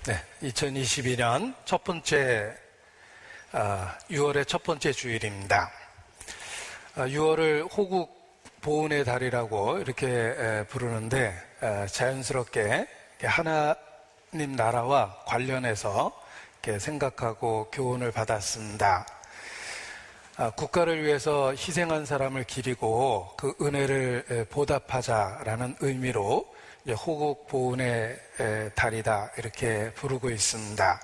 네, 2022년 첫 번째 6월의 첫 번째 주일입니다. 6월을 호국 보훈의 달이라고 이렇게 부르는데 자연스럽게 하나님 나라와 관련해서 이렇게 생각하고 교훈을 받았습니다. 국가를 위해서 희생한 사람을 기리고 그 은혜를 보답하자라는 의미로 호국 보훈의 달이다 이렇게 부르고 있습니다.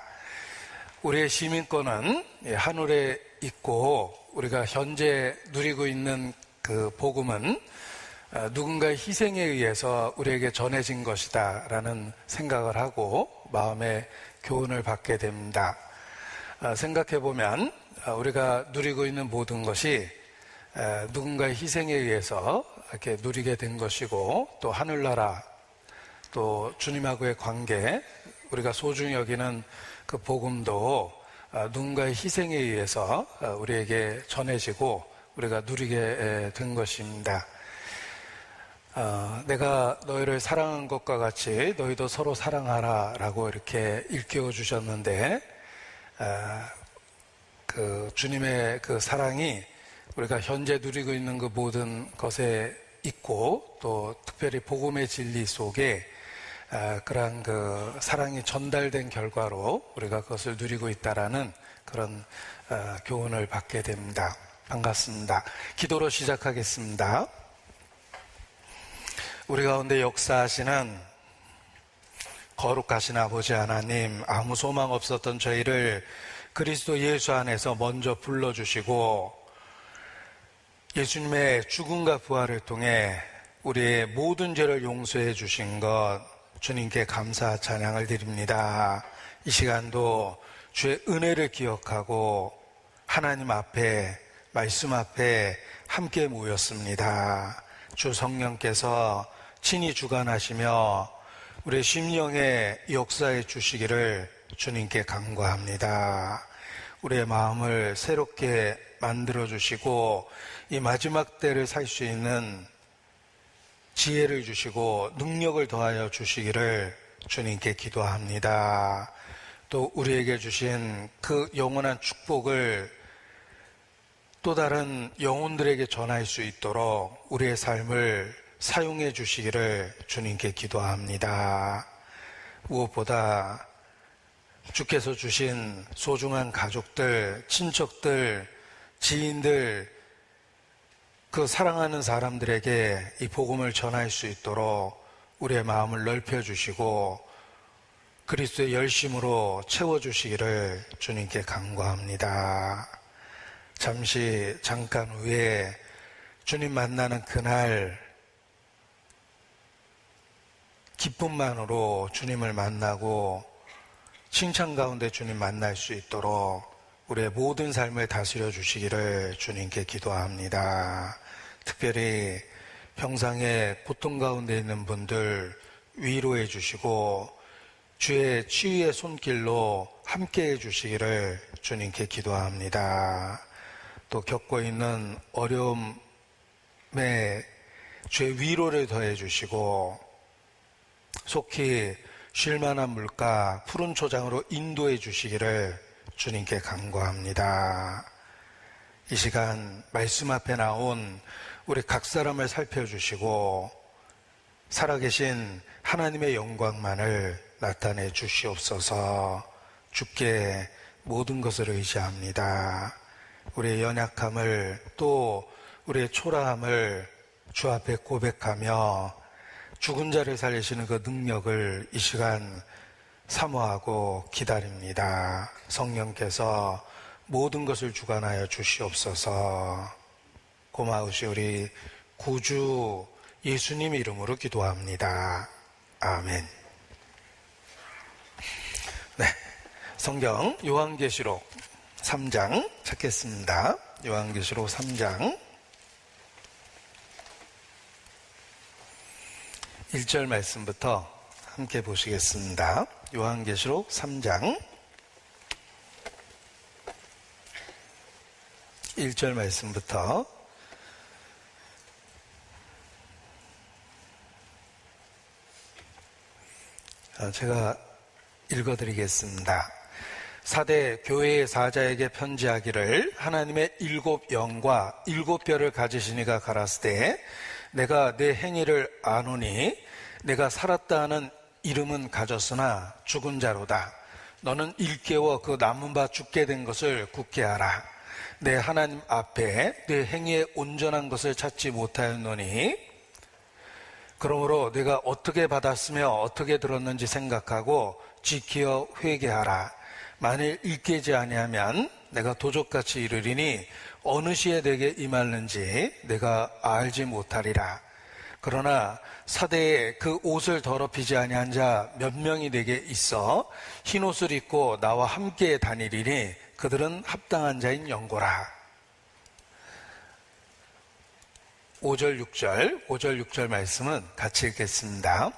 우리의 시민권은 하늘에 있고 우리가 현재 누리고 있는 그 복음은 누군가의 희생에 의해서 우리에게 전해진 것이다 라는 생각을 하고 마음의 교훈을 받게 됩니다. 생각해보면 우리가 누리고 있는 모든 것이 누군가의 희생에 의해서 이렇게 누리게 된 것이고 또 하늘나라 또 주님하고의 관계, 우리가 소중히 여기는 그 복음도 누군가의 희생에 의해서 우리에게 전해지고 우리가 누리게 된 것입니다. 내가 너희를 사랑한 것과 같이 너희도 서로 사랑하라 라고 이렇게 일깨워 주셨는데 그 주님의 그 사랑이 우리가 현재 누리고 있는 그 모든 것에 있고 또 특별히 복음의 진리 속에 그러한 그 사랑이 전달된 결과로 우리가 그것을 누리고 있다라는 그런 교훈을 받게 됩니다. 반갑습니다. 기도로 시작하겠습니다. 우리 가운데 역사하시는 거룩하신 아버지 하나님, 아무 소망 없었던 저희를 그리스도 예수 안에서 먼저 불러주시고 예수님의 죽음과 부활을 통해 우리의 모든 죄를 용서해 주신 것 주님께 감사 찬양을 드립니다. 이 시간도 주의 은혜를 기억하고 하나님 앞에 말씀 앞에 함께 모였습니다. 주 성령께서 친히 주관하시며 우리의 심령의 역사해 주시기를 주님께 간구합니다. 우리의 마음을 새롭게 만들어 주시고 이 마지막 때를 살 수 있는 지혜를 주시고 능력을 더하여 주시기를 주님께 기도합니다. 또 우리에게 주신 그 영원한 축복을 또 다른 영혼들에게 전할 수 있도록 우리의 삶을 사용해 주시기를 주님께 기도합니다. 무엇보다 주께서 주신 소중한 가족들, 친척들, 지인들, 그 사랑하는 사람들에게 이 복음을 전할 수 있도록 우리의 마음을 넓혀주시고 그리스도의 열심으로 채워주시기를 주님께 간구합니다. 잠깐 후에 주님 만나는 그날 기쁨만으로 주님을 만나고 칭찬 가운데 주님 만날 수 있도록 우리의 모든 삶을 다스려 주시기를 주님께 기도합니다. 특별히 평상에 고통 가운데 있는 분들 위로해 주시고 주의 치유의 손길로 함께해 주시기를 주님께 기도합니다. 또 겪고 있는 어려움에 주의 위로를 더해 주시고 속히 쉴만한 물가 푸른 초장으로 인도해 주시기를 주님께 간구합니다. 이 시간 말씀 앞에 나온 우리 각 사람을 살펴주시고 살아계신 하나님의 영광만을 나타내 주시옵소서. 주께 모든 것을 의지합니다. 우리의 연약함을 또 우리의 초라함을 주 앞에 고백하며 죽은 자를 살리시는 그 능력을 이 시간 사모하고 기다립니다. 성령께서 모든 것을 주관하여 주시옵소서. 고마우시 우리 구주 예수님 이름으로 기도합니다. 아멘. 네, 성경 요한계시록 3장 찾겠습니다. 요한계시록 3장 1절 말씀부터 함께 보시겠습니다. 요한계시록 3장 1절 말씀부터 제가 읽어드리겠습니다. 사대 교회의 사자에게 편지하기를 하나님의 7영과 7뼈를 가지신 이가 가라사대 내가 내 행위를 아노니 내가 살았다 하는 이름은 가졌으나 죽은 자로다. 너는 일깨워 그 남은 바 죽게 된 것을 굳게 하라. 내 하나님 앞에 내 행위에 온전한 것을 찾지 못하였노니 그러므로 내가 어떻게 받았으며 어떻게 들었는지 생각하고 지키어 회개하라. 만일 일깨지 아니하면 내가 도적같이 이르리니 어느 시에 내게 임하는지 내가 알지 못하리라. 그러나 사대에 그 옷을 더럽히지 아니한 자 몇 명이 내게 있어 흰 옷을 입고 나와 함께 다니리니 그들은 합당한 자인 영고라. 5절 6절 말씀은 같이 읽겠습니다.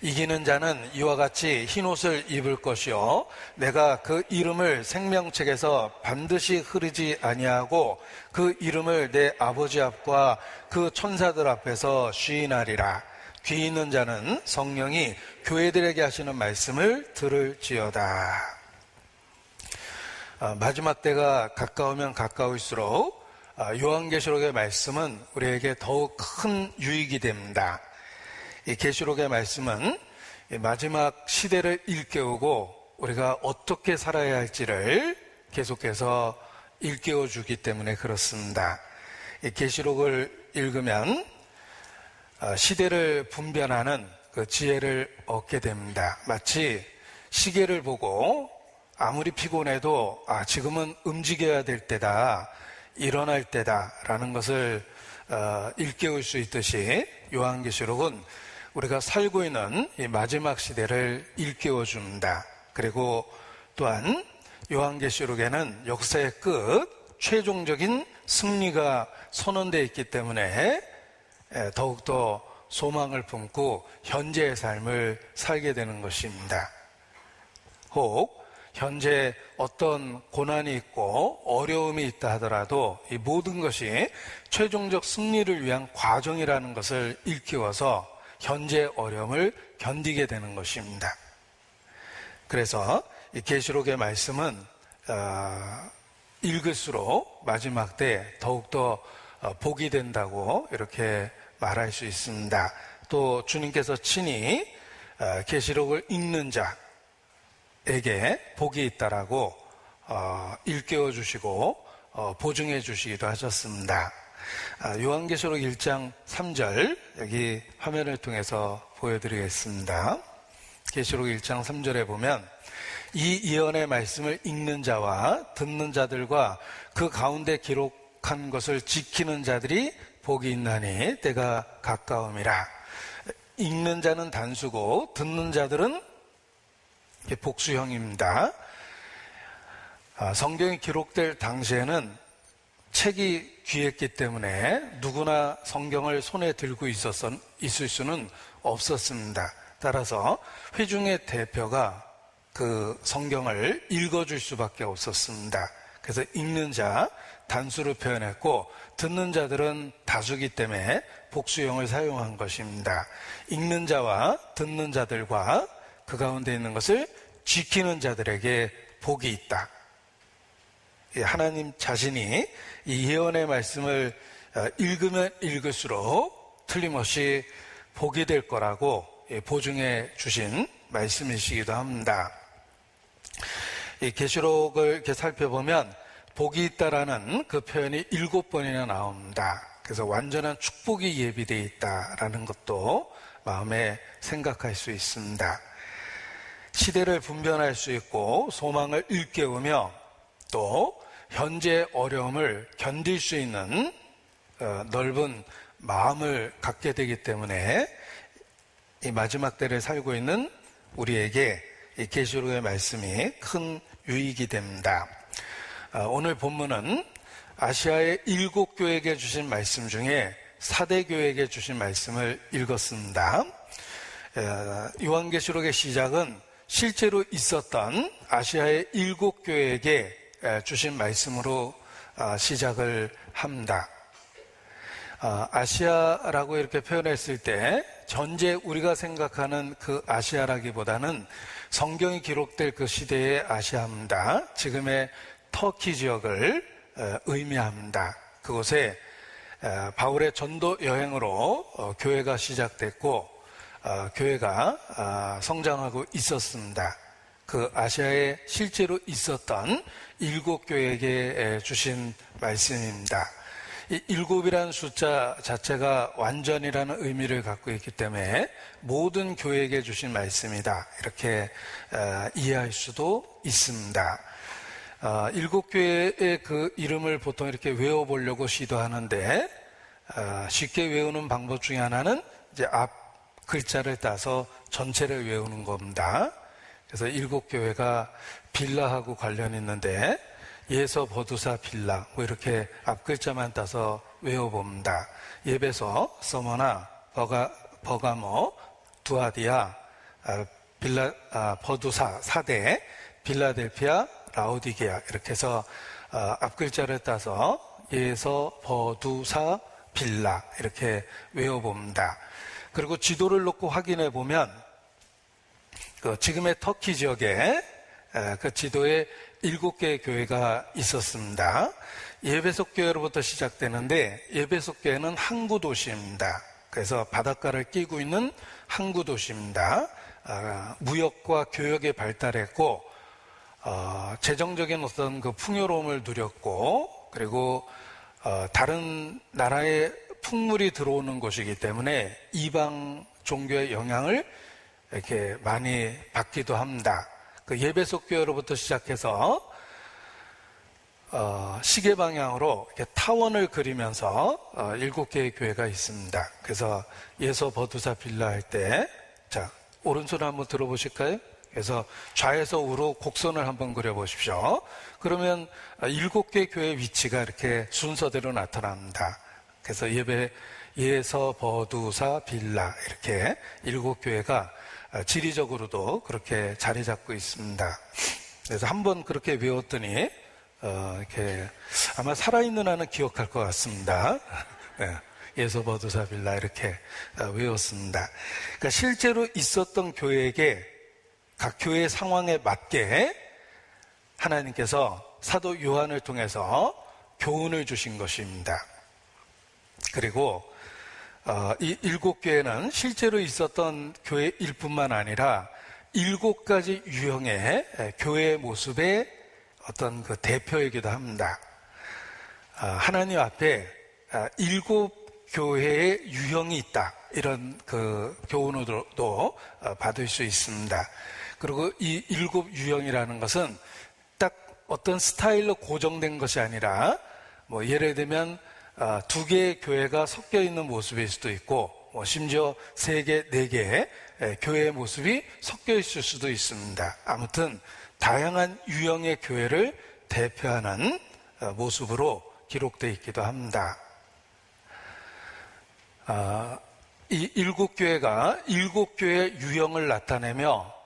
이기는 자는 이와 같이 흰 옷을 입을 것이요 내가 그 이름을 생명책에서 반드시 흐르지 아니하고 그 이름을 내 아버지 앞과 그 천사들 앞에서 시인하리라. 귀 있는 자는 성령이 교회들에게 하시는 말씀을 들을지어다. 마지막 때가 가까우면 가까울수록 요한계시록의 말씀은 우리에게 더욱 큰 유익이 됩니다. 이 계시록의 말씀은 마지막 시대를 일깨우고 우리가 어떻게 살아야 할지를 계속해서 일깨워 주기 때문에 그렇습니다. 이 계시록을 읽으면 시대를 분별하는 그 지혜를 얻게 됩니다. 마치 시계를 보고 아무리 피곤해도 지금은 움직여야 될 때다, 일어날 때다라는 것을 일깨울 수 있듯이 요한계시록은 우리가 살고 있는 이 마지막 시대를 일깨워 줍니다. 그리고 또한 요한계시록에는 역사의 끝, 최종적인 승리가 선언되어 있기 때문에 더욱더 소망을 품고 현재의 삶을 살게 되는 것입니다. 혹 현재 어떤 고난이 있고 어려움이 있다 하더라도 이 모든 것이 최종적 승리를 위한 과정이라는 것을 일깨워서 현재 어려움을 견디게 되는 것입니다. 그래서 이 계시록의 말씀은 읽을수록 마지막 때 더욱더 복이 된다고 이렇게 말할 수 있습니다. 또 주님께서 친히 계시록을 읽는 자에게 복이 있다라고 일깨워 주시고 보증해 주시기도 하셨습니다. 요한계시록 1장 3절 여기 화면을 통해서 보여드리겠습니다. 계시록 1장 3절에 보면 이 예언의 말씀을 읽는 자와 듣는 자들과 그 가운데 기록한 것을 지키는 자들이 복이 있나니 때가 가까움이라. 읽는 자는 단수고 듣는 자들은 복수형입니다. 성경이 기록될 당시에는 책이 귀했기 때문에 누구나 성경을 손에 들고 있을 수는 없었습니다. 따라서 회중의 대표가 그 성경을 읽어줄 수밖에 없었습니다. 그래서 읽는 자 단수로 표현했고 듣는 자들은 다수기 때문에 복수형을 사용한 것입니다. 읽는 자와 듣는 자들과 그 가운데 있는 것을 지키는 자들에게 복이 있다. 하나님 자신이 이 예언의 말씀을 읽으면 읽을수록 틀림없이 복이 될 거라고 보증해 주신 말씀이시기도 합니다. 이 계시록을 이렇게 살펴보면 복이 있다라는 그 표현이 7번이나 나옵니다. 그래서 완전한 축복이 예비되어 있다라는 것도 마음에 생각할 수 있습니다. 시대를 분별할 수 있고 소망을 일깨우며 또 현재의 어려움을 견딜 수 있는 넓은 마음을 갖게 되기 때문에 이 마지막 때를 살고 있는 우리에게 이 계시록의 말씀이 큰 유익이 됩니다. 오늘 본문은 아시아의 7교회에게 주신 말씀 중에 사대교회에게 주신 말씀을 읽었습니다. 요한계시록의 시작은 실제로 있었던 아시아의 7교회에게 주신 말씀으로 시작을 합니다. 아시아라고 이렇게 표현했을 때 현재 우리가 생각하는 그 아시아라기보다는 성경이 기록될 그 시대의 아시아입니다. 지금의 터키 지역을 의미합니다. 그곳에 바울의 전도 여행으로 교회가 시작됐고 교회가 성장하고 있었습니다. 그 아시아에 실제로 있었던 7교회에게 주신 말씀입니다. 이 7이라는 숫자 자체가 완전이라는 의미를 갖고 있기 때문에 모든 교회에게 주신 말씀이다, 이렇게 이해할 수도 있습니다. 7교회의 그 이름을 보통 이렇게 외워보려고 시도하는데 쉽게 외우는 방법 중에 하나는 이제 앞 글자를 따서 전체를 외우는 겁니다. 그래서 7교회가 빌라하고 관련이 있는데 예서, 버두사, 빌라 뭐 이렇게 앞 글자만 따서 외워봅니다. 예배소, 서머나, 버가모, 두아디아, 버두사, 사대, 빌라델피아, 라오디게아, 이렇게 해서 앞 글자를 따서 예서, 버두사, 빌라 이렇게 외워봅니다. 그리고 지도를 놓고 확인해 보면 지금의 터키 지역에 그 지도에 7개의 교회가 있었습니다. 예배속 교회로부터 시작되는데 예배속 교회는 항구 도시입니다. 그래서 바닷가를 끼고 있는 항구 도시입니다. 무역과 교역에 발달했고 재정적인 어떤 그 풍요로움을 누렸고, 그리고 다른 나라의 풍물이 들어오는 곳이기 때문에 이방 종교의 영향을 이렇게 많이 받기도 합니다. 그 예배속 교회로부터 시작해서 시계 방향으로 이렇게 타원을 그리면서 7개의 교회가 있습니다. 그래서 예서, 버두사, 빌라 할 때, 자, 오른손 한번 들어보실까요? 그래서 좌에서 우로 곡선을 한번 그려보십시오. 그러면 7개의 교회의 위치가 이렇게 순서대로 나타납니다. 그래서 예서, 버두사, 빌라 이렇게 7교회가 지리적으로도 그렇게 자리 잡고 있습니다. 그래서 한번 그렇게 외웠더니 이렇게 아마 살아있는 한은 기억할 것 같습니다. 예서, 버두사, 빌라 이렇게 외웠습니다. 그러니까 실제로 있었던 교회에게 각 교회의 상황에 맞게 하나님께서 사도 요한을 통해서 교훈을 주신 것입니다. 그리고 이 7교회는 실제로 있었던 교회일 뿐만 아니라 7가지 유형의 교회의 모습의 어떤 그 대표이기도 합니다. 하나님 앞에 7교회의 유형이 있다, 이런 그 교훈으로도 받을 수 있습니다. 그리고 이 7유형이라는 것은 딱 어떤 스타일로 고정된 것이 아니라 뭐 예를 들면 2개의 교회가 섞여 있는 모습일 수도 있고, 심지어 3개, 4개의 교회의 모습이 섞여 있을 수도 있습니다. 아무튼 다양한 유형의 교회를 대표하는 모습으로 기록되어 있기도 합니다. 이 7교회가 7교회의 유형을 나타내며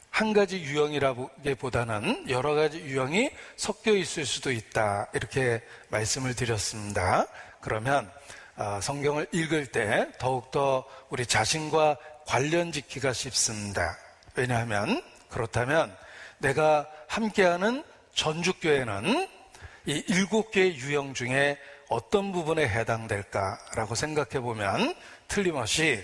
한 가지 유형이라기보다는 여러 가지 유형이 섞여 있을 수도 있다, 이렇게 말씀을 드렸습니다. 그러면 성경을 읽을 때 더욱더 우리 자신과 관련 짓기가 쉽습니다. 왜냐하면 그렇다면 내가 함께하는 전주교회는 이 7개의 유형 중에 어떤 부분에 해당될까라고 생각해 보면 틀림없이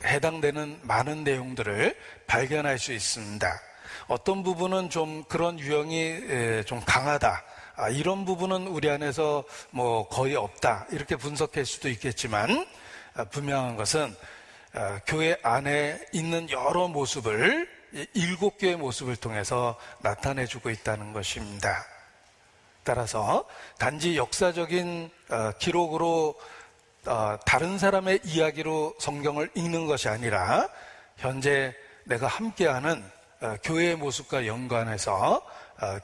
해당되는 많은 내용들을 발견할 수 있습니다. 어떤 부분은 좀 그런 유형이 좀 강하다, 이런 부분은 우리 안에서 뭐 거의 없다, 이렇게 분석할 수도 있겠지만 분명한 것은 교회 안에 있는 여러 모습을 7개의 모습을 통해서 나타내주고 있다는 것입니다. 따라서 단지 역사적인 기록으로 다른 사람의 이야기로 성경을 읽는 것이 아니라 현재 내가 함께하는 교회의 모습과 연관해서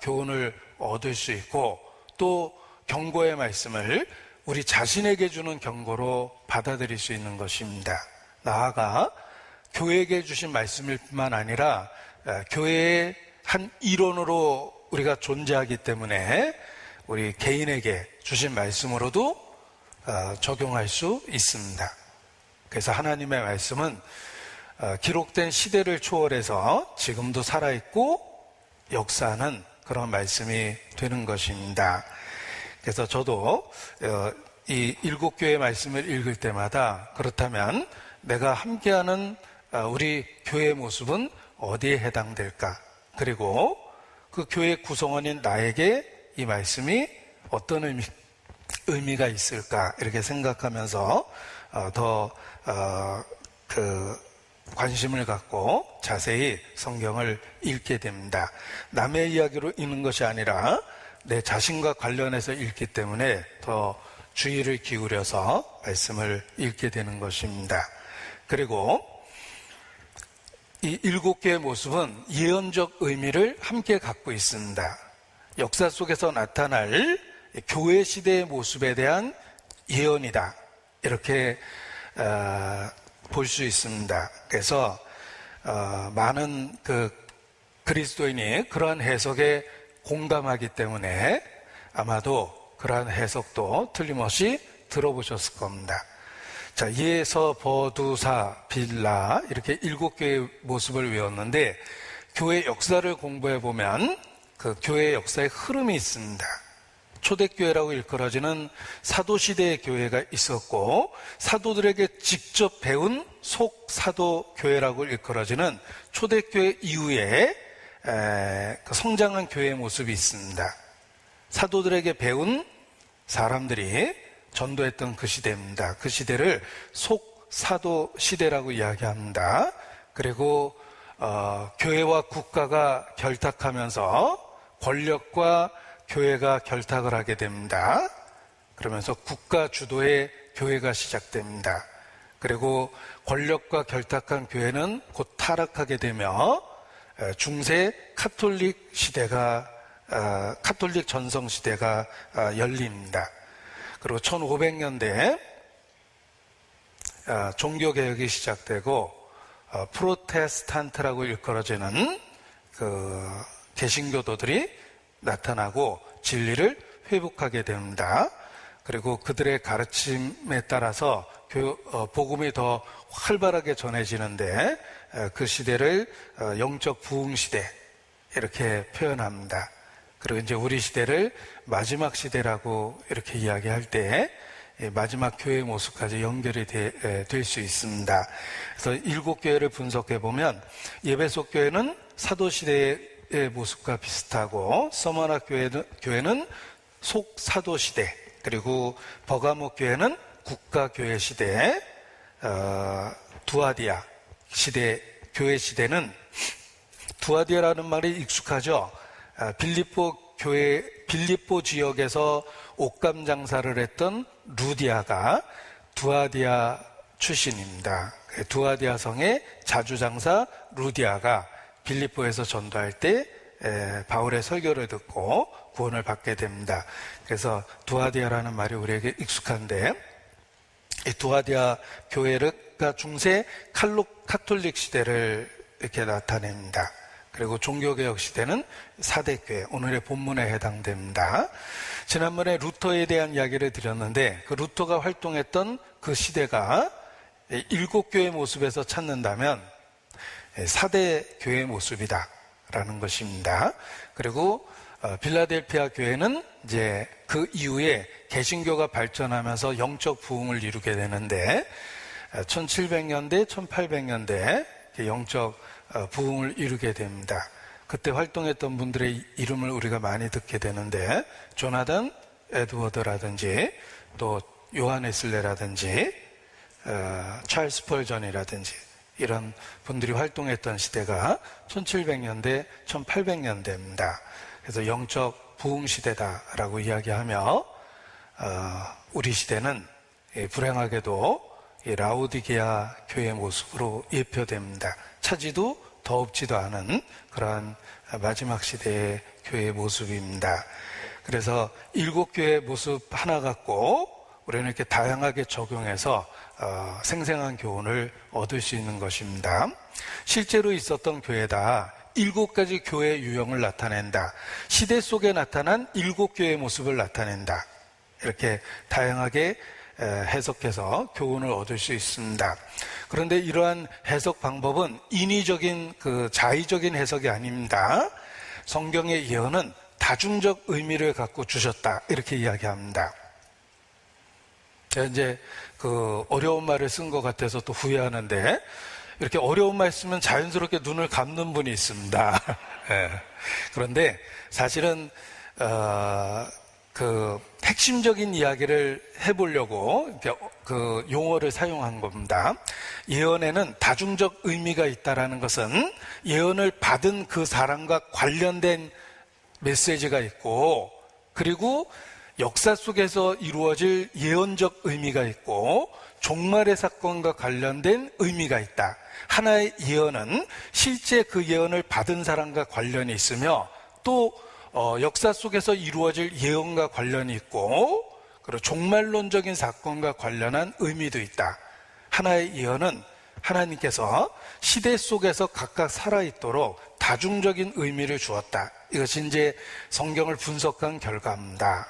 교훈을 얻을 수 있고, 또 경고의 말씀을 우리 자신에게 주는 경고로 받아들일 수 있는 것입니다. 나아가 교회에게 주신 말씀일 뿐만 아니라 교회의 한 일원으로 우리가 존재하기 때문에 우리 개인에게 주신 말씀으로도 적용할 수 있습니다. 그래서 하나님의 말씀은 기록된 시대를 초월해서 지금도 살아있고 역사하는 그런 말씀이 되는 것입니다. 그래서 저도 이 7교회 말씀을 읽을 때마다 그렇다면 내가 함께하는 우리 교회의 모습은 어디에 해당될까? 그리고 그 교회 구성원인 나에게 이 말씀이 어떤 의미가 있을까? 이렇게 생각하면서 더 관심을 갖고 자세히 성경을 읽게 됩니다. 남의 이야기로 읽는 것이 아니라 내 자신과 관련해서 읽기 때문에 더 주의를 기울여서 말씀을 읽게 되는 것입니다. 그리고 이 7개의 모습은 예언적 의미를 함께 갖고 있습니다. 역사 속에서 나타날 교회 시대의 모습에 대한 예언이다. 이렇게 볼 수 있습니다. 그래서 많은 그리스도인이 그러한 해석에 공감하기 때문에 아마도 그러한 해석도 틀림없이 들어보셨을 겁니다. 자, 예서, 버두사, 빌라 이렇게 7개의 모습을 외웠는데 교회 역사를 공부해 보면 그 교회 역사의 흐름이 있습니다. 초대교회라고 일컬어지는 사도시대의 교회가 있었고 사도들에게 직접 배운 속사도교회라고 일컬어지는 초대교회 이후에 성장한 교회의 모습이 있습니다. 사도들에게 배운 사람들이 전도했던 그 시대입니다. 그 시대를 속사도 시대라고 이야기합니다. 그리고 교회와 국가가 결탁하면서 권력과 교회가 결탁을 하게 됩니다. 그러면서 국가 주도의 교회가 시작됩니다. 그리고 권력과 결탁한 교회는 곧 타락하게 되며 중세 카톨릭 시대가 카톨릭 전성 시대가 열립니다. 그리고 1500년대에 종교개혁이 시작되고 프로테스탄트라고 일컬어지는 그 개신교도들이 나타나고 진리를 회복하게 됩니다. 그리고 그들의 가르침에 따라서 복음이 더 활발하게 전해지는데 그 시대를 영적 부흥 시대 이렇게 표현합니다. 그리고 이제 우리 시대를 마지막 시대라고 이렇게 이야기할 때 마지막 교회의 모습까지 연결이 될 수 있습니다. 그래서 7교회를 분석해 보면 예배소 교회는 사도 시대의 모습과 비슷하고 서머나 교회는 속사도 시대, 그리고 버가모 교회는 국가교회 시대, 두아디아 시대, 교회 시대는 두아디아라는 말이 익숙하죠. 빌립보 지역에서 옷감 장사를 했던 루디아가 두아디아 출신입니다. 두아디아 성의 자주장사 루디아가 빌립보에서 전도할 때 바울의 설교를 듣고 구원을 받게 됩니다. 그래서 두아디아라는 말이 우리에게 익숙한데 이 두아디아 교회가 중세 카톨릭 시대를 이렇게 나타냅니다. 그리고 종교개혁 시대는 사대교회, 오늘의 본문에 해당됩니다. 지난번에 루터에 대한 이야기를 드렸는데 그 루터가 활동했던 그 시대가 7교회 모습에서 찾는다면 사대교회의 모습이다라는 것입니다. 그리고 빌라델피아 교회는 이제 그 이후에 개신교가 발전하면서 영적 부흥을 이루게 되는데 1700년대, 1800년대 영적 부흥을 이루게 됩니다. 그때 활동했던 분들의 이름을 우리가 많이 듣게 되는데 조나단 에드워드라든지 또 요한 웨슬레라든지 찰스 펄전이라든지 이런 분들이 활동했던 시대가 1700년대, 1800년대입니다. 그래서 영적 부흥 시대다라고 이야기하며 우리 시대는 불행하게도 라오디게아 교회의 모습으로 예표됩니다. 차지도 더웁지도 않은 그러한 마지막 시대의 교회의 모습입니다. 그래서 7교회의 모습 하나 갖고 우리는 이렇게 다양하게 적용해서 생생한 교훈을 얻을 수 있는 것입니다. 실제로 있었던 교회다. 7가지 교회의 유형을 나타낸다. 시대 속에 나타난 7교회의 모습을 나타낸다. 이렇게 다양하게 해석해서 교훈을 얻을 수 있습니다. 그런데 이러한 해석 방법은 인위적인 자의적인 해석이 아닙니다. 성경의 예언은 다중적 의미를 갖고 주셨다, 이렇게 이야기합니다. 제가 이제 어려운 말을 쓴 것 같아서 또 후회하는데, 이렇게 어려운 말 쓰면 자연스럽게 눈을 감는 분이 있습니다. 그런데 사실은 핵심적인 이야기를 해보려고 이렇게 용어를 사용한 겁니다. 예언에는 다중적 의미가 있다라는 것은 예언을 받은 그 사람과 관련된 메시지가 있고, 그리고 역사 속에서 이루어질 예언적 의미가 있고, 종말의 사건과 관련된 의미가 있다. 하나의 예언은 실제 그 예언을 받은 사람과 관련이 있으며, 또 역사 속에서 이루어질 예언과 관련이 있고, 그리고 종말론적인 사건과 관련한 의미도 있다. 하나의 예언은 하나님께서 시대 속에서 각각 살아있도록 다중적인 의미를 주었다. 이것이 이제 성경을 분석한 결과입니다.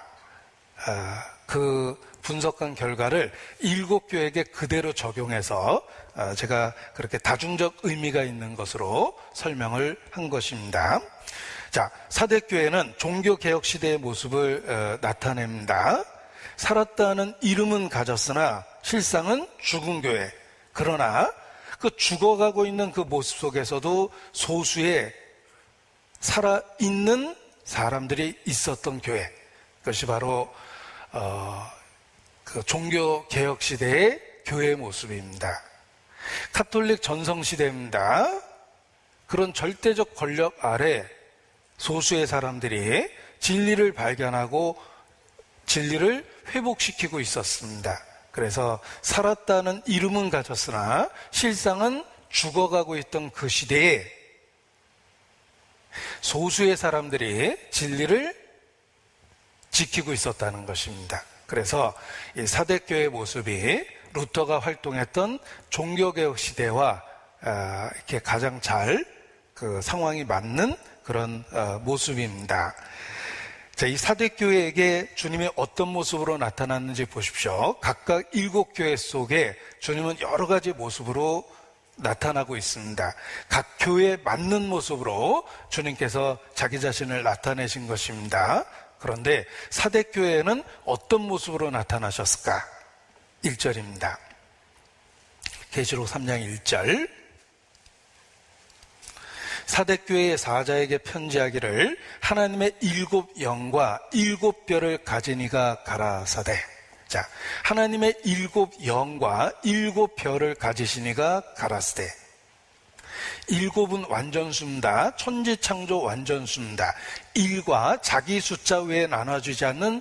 그 분석한 결과를 7교회에게 그대로 적용해서 제가 그렇게 다중적 의미가 있는 것으로 설명을 한 것입니다. 자, 사대교회는 종교개혁 시대의 모습을 나타냅니다. 살았다는 이름은 가졌으나 실상은 죽은 교회. 그러나 그 죽어가고 있는 그 모습 속에서도 소수의 살아있는 사람들이 있었던 교회. 그것이 바로 그 종교개혁 시대의 교회의 모습입니다. 카톨릭 전성시대입니다. 그런 절대적 권력 아래 소수의 사람들이 진리를 발견하고 진리를 회복시키고 있었습니다. 그래서 살았다는 이름은 가졌으나 실상은 죽어가고 있던 그 시대에 소수의 사람들이 진리를 지키고 있었다는 것입니다. 그래서 이 사대교회의 모습이 루터가 활동했던 종교개혁 시대와 이렇게 가장 잘 그 상황이 맞는 그런 모습입니다. 자, 이 사대교회에게 주님이 어떤 모습으로 나타났는지 보십시오. 각각 7교회 속에 주님은 여러 가지 모습으로 나타나고 있습니다. 각 교회에 맞는 모습으로 주님께서 자기 자신을 나타내신 것입니다. 그런데 사대교회에는 어떤 모습으로 나타나셨을까? 1절입니다. 계시록 3장 1절. 사대교회의 사자에게 편지하기를 하나님의 7 영과 7 별을 가진 이가 가라사대. 자, 하나님의 7 영과 7 별을 가지신 이가 가라사대. 7은 완전수입니다. 천지창조 완전수입니다. 1과 자기 숫자 외에 나눠지지 않는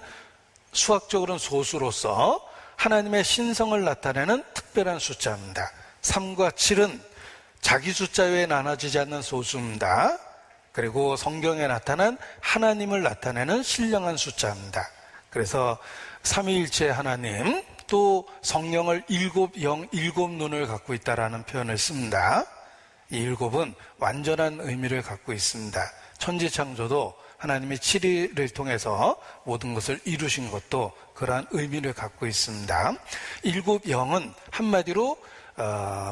수학적으로는 소수로서 하나님의 신성을 나타내는 특별한 숫자입니다. 3과 7은 자기 숫자 외에 나눠지지 않는 소수입니다. 그리고 성경에 나타난 하나님을 나타내는 신령한 숫자입니다. 그래서 삼위일체 하나님, 또 성령을 7 영, 7 눈을 갖고 있다라는 표현을 씁니다. 이 7은 완전한 의미를 갖고 있습니다. 천지창조도 하나님이 7일을 통해서 모든 것을 이루신 것도 그러한 의미를 갖고 있습니다. 7 영은 한마디로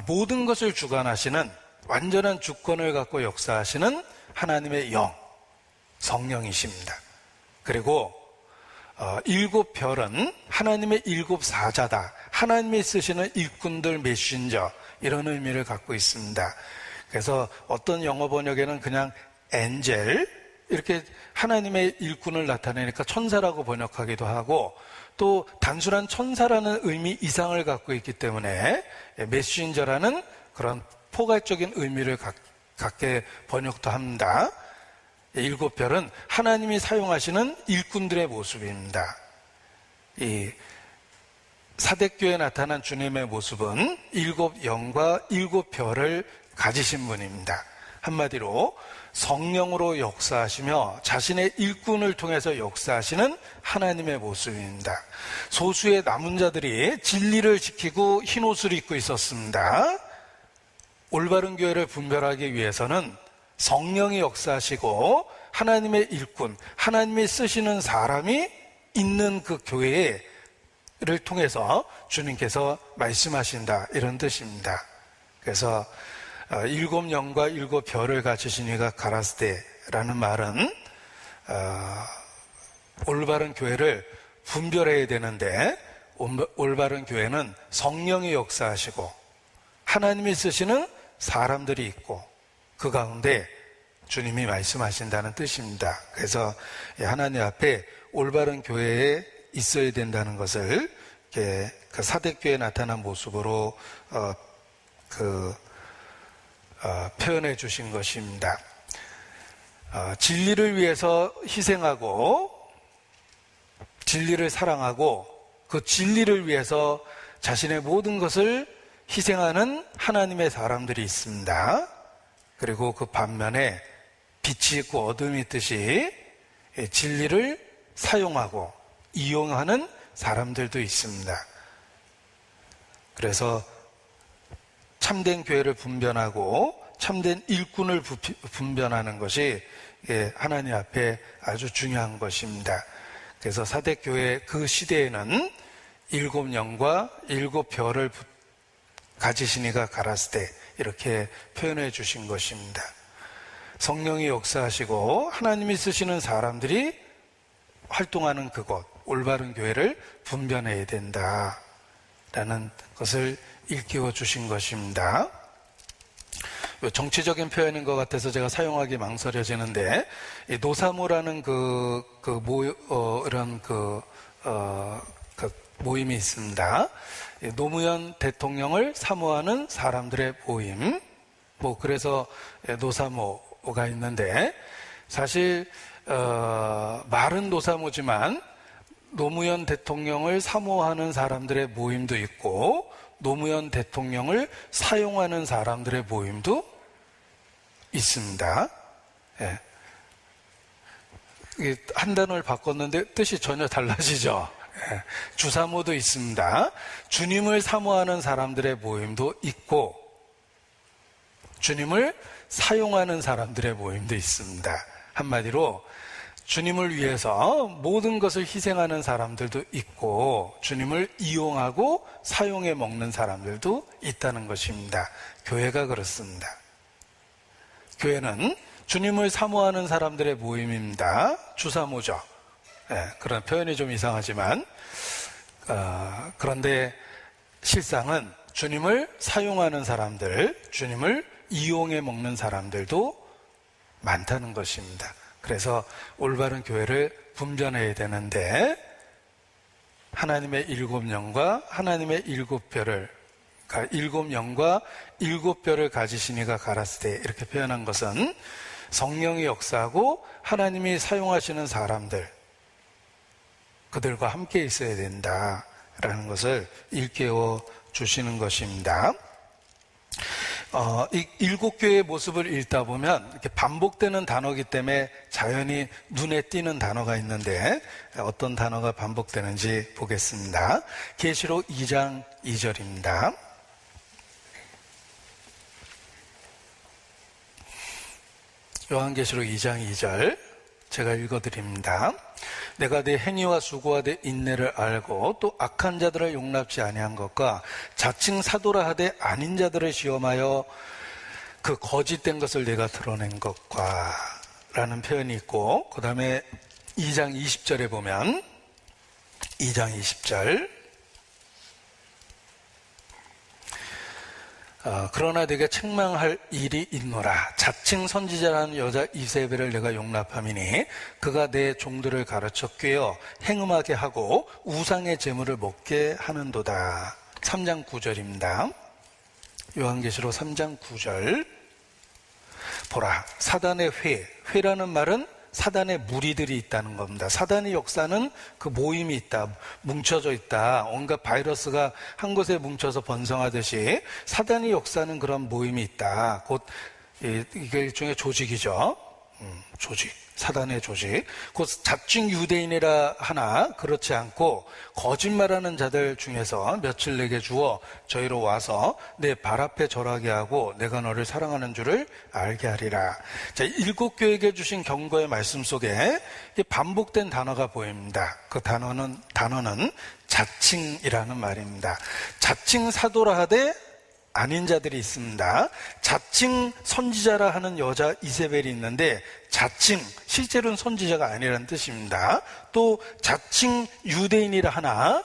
모든 것을 주관하시는 완전한 주권을 갖고 역사하시는 하나님의 영, 성령이십니다. 그리고 7 별은 하나님의 7 사자다. 하나님이 쓰시는 일꾼들, 메신저, 이런 의미를 갖고 있습니다. 그래서 어떤 영어 번역에는 그냥 엔젤, 이렇게 하나님의 일꾼을 나타내니까 천사라고 번역하기도 하고, 또 단순한 천사라는 의미 이상을 갖고 있기 때문에 메신저라는 그런 포괄적인 의미를 갖게 번역도 합니다. 7 별은 하나님이 사용하시는 일꾼들의 모습입니다. 이 사대교회에 나타난 주님의 모습은 7 영과 7 별을 가지신 분입니다. 한마디로 성령으로 역사하시며 자신의 일꾼을 통해서 역사하시는 하나님의 모습입니다. 소수의 남은 자들이 진리를 지키고 흰옷을 입고 있었습니다. 올바른 교회를 분별하기 위해서는 성령이 역사하시고 하나님의 일꾼, 하나님이 쓰시는 사람이 있는 그 교회에 통해서 주님께서 말씀하신다, 이런 뜻입니다. 그래서 일곱 영과 일곱 별을 가지신 이가 가라스데라는 말은 올바른 교회를 분별해야 되는데, 올바른 교회는 성령이 역사하시고 하나님이 쓰시는 사람들이 있고 그 가운데 주님이 말씀하신다는 뜻입니다. 그래서 하나님 앞에 올바른 교회에 있어야 된다는 것을 그 사대교회에 나타난 모습으로 표현해 주신 것입니다. 진리를 위해서 희생하고 진리를 사랑하고 그 진리를 위해서 자신의 모든 것을 희생하는 하나님의 사람들이 있습니다. 그리고 그 반면에 빛이 있고 어둠이 있듯이 진리를 사용하고 이용하는 사람들도 있습니다. 그래서 참된 교회를 분별하고 참된 일꾼을 분별하는 것이 하나님 앞에 아주 중요한 것입니다. 그래서 사대교회 그 시대에는 일곱 영과 일곱 별을 가지신 이가 가라스데, 이렇게 표현해 주신 것입니다. 성령이 역사하시고 하나님이 쓰시는 사람들이 활동하는 그곳, 올바른 교회를 분별해야 된다라는 것을 일깨워 주신 것입니다. 정치적인 표현인 것 같아서 제가 사용하기 망설여지는데, 노사모라는 이런 모임이 있습니다. 노무현 대통령을 사모하는 사람들의 모임. 그래서 노사모가 있는데, 사실 말은 노사모지만 노무현 대통령을 사모하는 사람들의 모임도 있고 노무현 대통령을 사용하는 사람들의 모임도 있습니다. 예. 한 단어를 바꿨는데 뜻이 전혀 달라지죠. 예. 주사모도 있습니다. 주님을 사모하는 사람들의 모임도 있고 주님을 사용하는 사람들의 모임도 있습니다. 한마디로 주님을 위해서 모든 것을 희생하는 사람들도 있고 주님을 이용하고 사용해 먹는 사람들도 있다는 것입니다. 교회가 그렇습니다. 교회는 주님을 사모하는 사람들의 모임입니다. 주사모죠. 네, 그런 표현이 좀 이상하지만 그런데 실상은 주님을 사용하는 사람들, 주님을 이용해 먹는 사람들도 많다는 것입니다. 그래서 올바른 교회를 분별해야 되는데 하나님의 일곱 영과 하나님의 일곱 별을, 일곱 영과 일곱 별을 가지신 이가 가라스데, 이렇게 표현한 것은 성령이 역사하고 하나님이 사용하시는 사람들, 그들과 함께 있어야 된다라는 것을 일깨워 주시는 것입니다. 이 일곱 교회의 모습을 읽다 보면 이렇게 반복되는 단어이기 때문에 자연히 눈에 띄는 단어가 있는데 어떤 단어가 반복되는지 보겠습니다. 계시록 2장 2절입니다. 요한계시록 2장 2절 제가 읽어드립니다. 내가 네 행위와 수고와 네 인내를 알고 또 악한 자들을 용납지 아니한 것과 자칭 사도라 하되 아닌 자들을 시험하여 그 거짓된 것을 내가 드러낸 것과 라는 표현이 있고, 그 다음에 2장 20절에 보면 2장 20절 그러나 내가 책망할 일이 있노라. 자칭 선지자라는 여자 이세벨을 내가 용납함이니 그가 내 종들을 가르쳐 꿰어 행음하게 하고 우상의 제물을 먹게 하는도다. 3장 9절입니다. 요한계시록 3장 9절. 보라, 사단의 회라는 말은 사단의 무리들이 있다는 겁니다. 사단의 역사는 그 모임이 있다, 뭉쳐져 있다. 온갖 바이러스가 한 곳에 뭉쳐서 번성하듯이 사단의 역사는 그런 모임이 있다. 곧 이게 일종의 조직이죠. 조직, 사단의 조직, 곧 자칭 유대인이라 하나 그렇지 않고 거짓말하는 자들 중에서 며칠 내게 주어 저희로 와서 내 발 앞에 절하게 하고 내가 너를 사랑하는 줄을 알게 하리라. 자, 7교회에게 주신 경고의 말씀 속에 반복된 단어가 보입니다. 그 단어는 자칭이라는 말입니다. 자칭 사도라 하되 아닌 자들이 있습니다. 자칭 선지자라 하는 여자 이세벨이 있는데 자칭, 실제로는 선지자가 아니라는 뜻입니다. 또 자칭 유대인이라 하나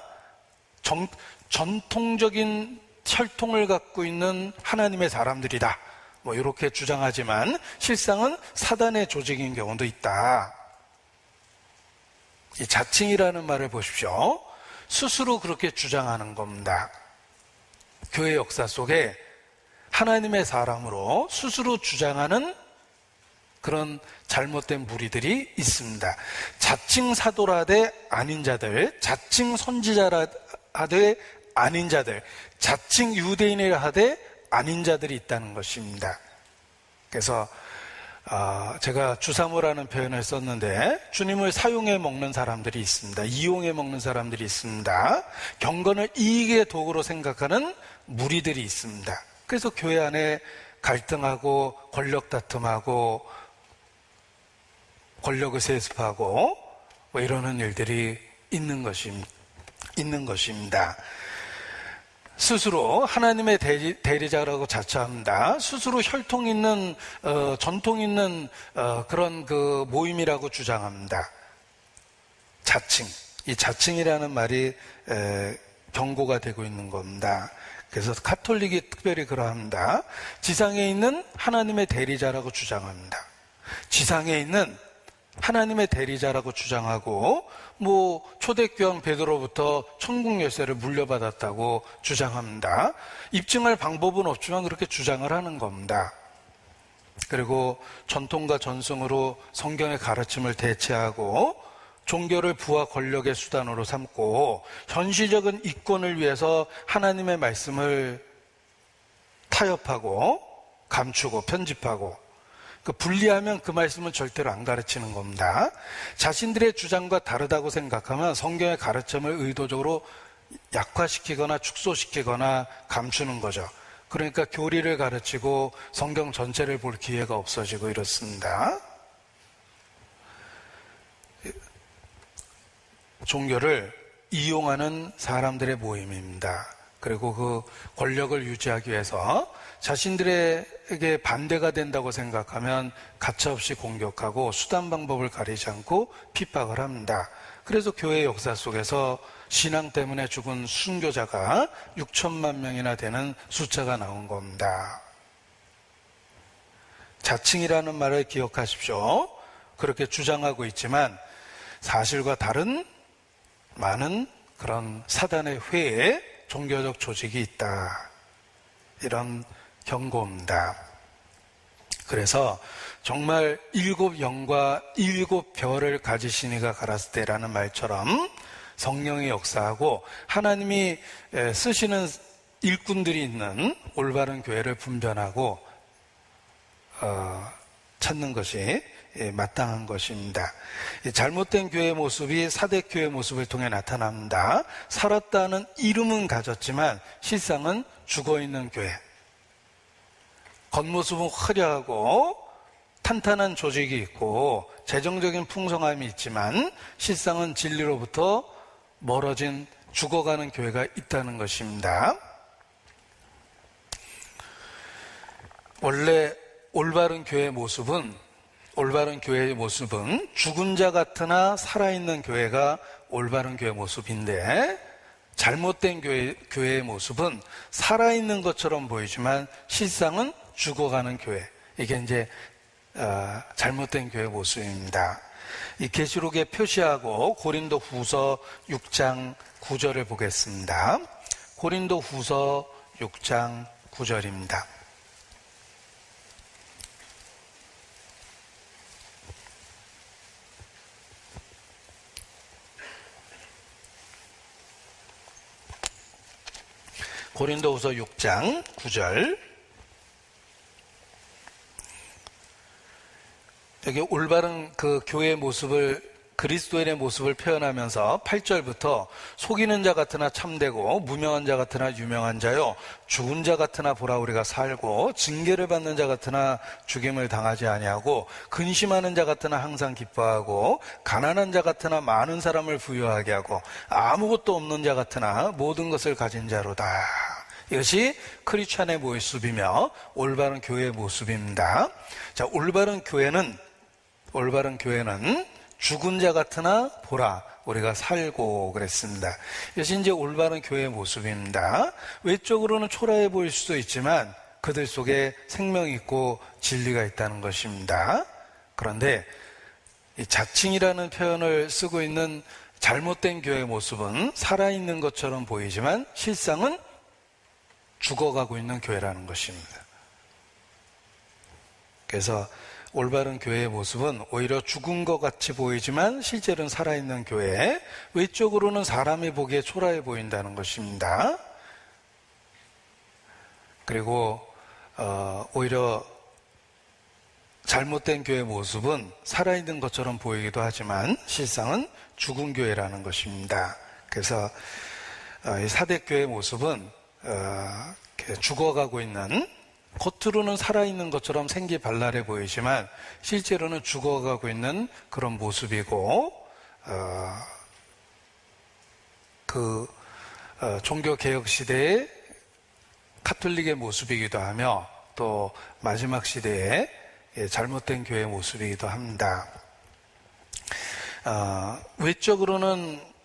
전통적인 혈통을 갖고 있는 하나님의 사람들이다, 뭐 이렇게 주장하지만 실상은 사단의 조직인 경우도 있다. 이 자칭이라는 말을 보십시오. 스스로 그렇게 주장하는 겁니다. 교회 역사 속에 하나님의 사람으로 스스로 주장하는 그런 잘못된 무리들이 있습니다. 자칭 사도라 하되 아닌 자들, 자칭 선지자라 하되 아닌 자들, 자칭 유대인이라 하되 아닌 자들이 있다는 것입니다. 그래서 제가 주사모라는 표현을 썼는데 주님을 사용해 먹는 사람들이 있습니다. 이용해 먹는 사람들이 있습니다. 경건을 이익의 도구로 생각하는 무리들이 있습니다. 그래서 교회 안에 갈등하고 권력 다툼하고 권력을 세습하고 뭐 이러는 일들이 있는 것입니다. 스스로 하나님의 대리자라고 자처합니다. 스스로 혈통 있는 전통 있는 그런 그 모임이라고 주장합니다. 자칭, 이 자칭이라는 말이 경고가 되고 있는 겁니다. 그래서 가톨릭이 특별히 그러합니다. 지상에 있는 하나님의 대리자라고 주장합니다. 지상에 있는 하나님의 대리자라고 주장하고 뭐 초대교황 베드로부터 천국 열쇠를 물려받았다고 주장합니다. 입증할 방법은 없지만 그렇게 주장을 하는 겁니다. 그리고 전통과 전승으로 성경의 가르침을 대체하고 종교를 부와 권력의 수단으로 삼고 현실적인 이권을 위해서 하나님의 말씀을 타협하고 감추고 편집하고 분리하면 그 말씀은 절대로 안 가르치는 겁니다. 자신들의 주장과 다르다고 생각하면 성경의 가르침을 의도적으로 약화시키거나 축소시키거나 감추는 거죠. 그러니까 교리를 가르치고 성경 전체를 볼 기회가 없어지고 이렇습니다. 종교를 이용하는 사람들의 모임입니다. 그리고 그 권력을 유지하기 위해서 자신들에게 반대가 된다고 생각하면 가차없이 공격하고 수단 방법을 가리지 않고 핍박을 합니다. 그래서 교회 역사 속에서 신앙 때문에 죽은 순교자가 6천만 명이나 되는 숫자가 나온 겁니다. 자칭이라는 말을 기억하십시오. 그렇게 주장하고 있지만 사실과 다른 많은 그런 사단의 회에 종교적 조직이 있다, 이런 경고입니다. 그래서 정말 7영과 7별을 가지시니가 가라스 때라는 말처럼 성령의 역사하고 하나님이 쓰시는 일꾼들이 있는 올바른 교회를 분별하고 찾는 것이 마땅한 것입니다. 잘못된 교회의 모습이 사대교회의 모습을 통해 나타납니다. 살았다는 이름은 가졌지만 실상은 죽어있는 교회. 겉모습은 화려하고 탄탄한 조직이 있고 재정적인 풍성함이 있지만 실상은 진리로부터 멀어진 죽어가는 교회가 있다는 것입니다. 원래 올바른 교회의 모습은 죽은 자 같으나 살아있는 교회가 올바른 교회의 모습인데, 잘못된 교회의 모습은 살아있는 것처럼 보이지만 실상은 죽어가는 교회. 이게 이제 잘못된 교회의 모습입니다. 이 계시록에 표시하고 고린도 후서 6장 9절을 보겠습니다. 고린도 후서 6장 9절입니다. 고린도후서 6장 9절. 여기 올바른 그 교회의 모습을, 그리스도인의 모습을 표현하면서 8절부터 속이는 자 같으나 참되고 무명한 자 같으나 유명한 자요 죽은 자 같으나 보라 우리가 살고 징계를 받는 자 같으나 죽임을 당하지 아니하고 근심하는 자 같으나 항상 기뻐하고 가난한 자 같으나 많은 사람을 부유하게 하고 아무것도 없는 자 같으나 모든 것을 가진 자로다. 이것이 크리스찬의 모습이며 올바른 교회의 모습입니다. 자, 올바른 교회는 죽은 자 같으나 보라 우리가 살고 그랬습니다. 이것이 이제 올바른 교회의 모습입니다. 외적으로는 초라해 보일 수도 있지만 그들 속에 생명이 있고 진리가 있다는 것입니다. 그런데 이 자칭이라는 표현을 쓰고 있는 잘못된 교회의 모습은 살아있는 것처럼 보이지만 실상은 죽어가고 있는 교회라는 것입니다. 그래서 올바른 교회의 모습은 오히려 죽은 것 같이 보이지만 실제로는 살아있는 교회, 외적으로는 사람이 보기에 초라해 보인다는 것입니다. 그리고 오히려 잘못된 교회의 모습은 살아있는 것처럼 보이기도 하지만 실상은 죽은 교회라는 것입니다. 그래서 이 사대교회의 모습은 죽어가고 있는, 겉으로는 살아있는 것처럼 생기발랄해 보이지만 실제로는 죽어가고 있는 그런 모습이고, 종교개혁 시대의 카톨릭의 모습이기도 하며 또 마지막 시대의 잘못된 교회의 모습이기도 합니다. 외적으로는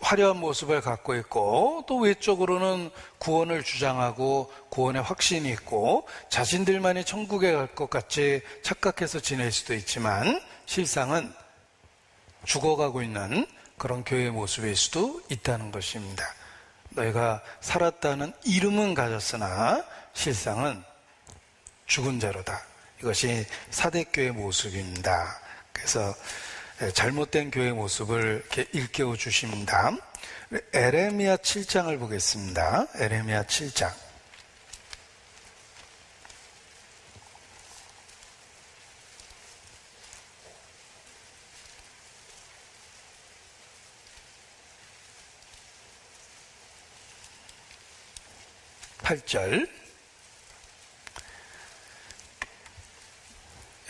화려한 모습을 갖고 있고 또 외적으로는 구원을 주장하고 구원의 확신이 있고 자신들만이 천국에 갈 것 같이 착각해서 지낼 수도 있지만 실상은 죽어가고 있는 그런 교회의 모습일 수도 있다는 것입니다. 너희가 살았다는 이름은 가졌으나 실상은 죽은 자로다. 이것이 사대교회의 모습입니다. 그래서 잘못된 교회의 모습을 이렇게 일깨워 주십니다. 에레미야 7장을 보겠습니다. 에레미야 7장. (8절)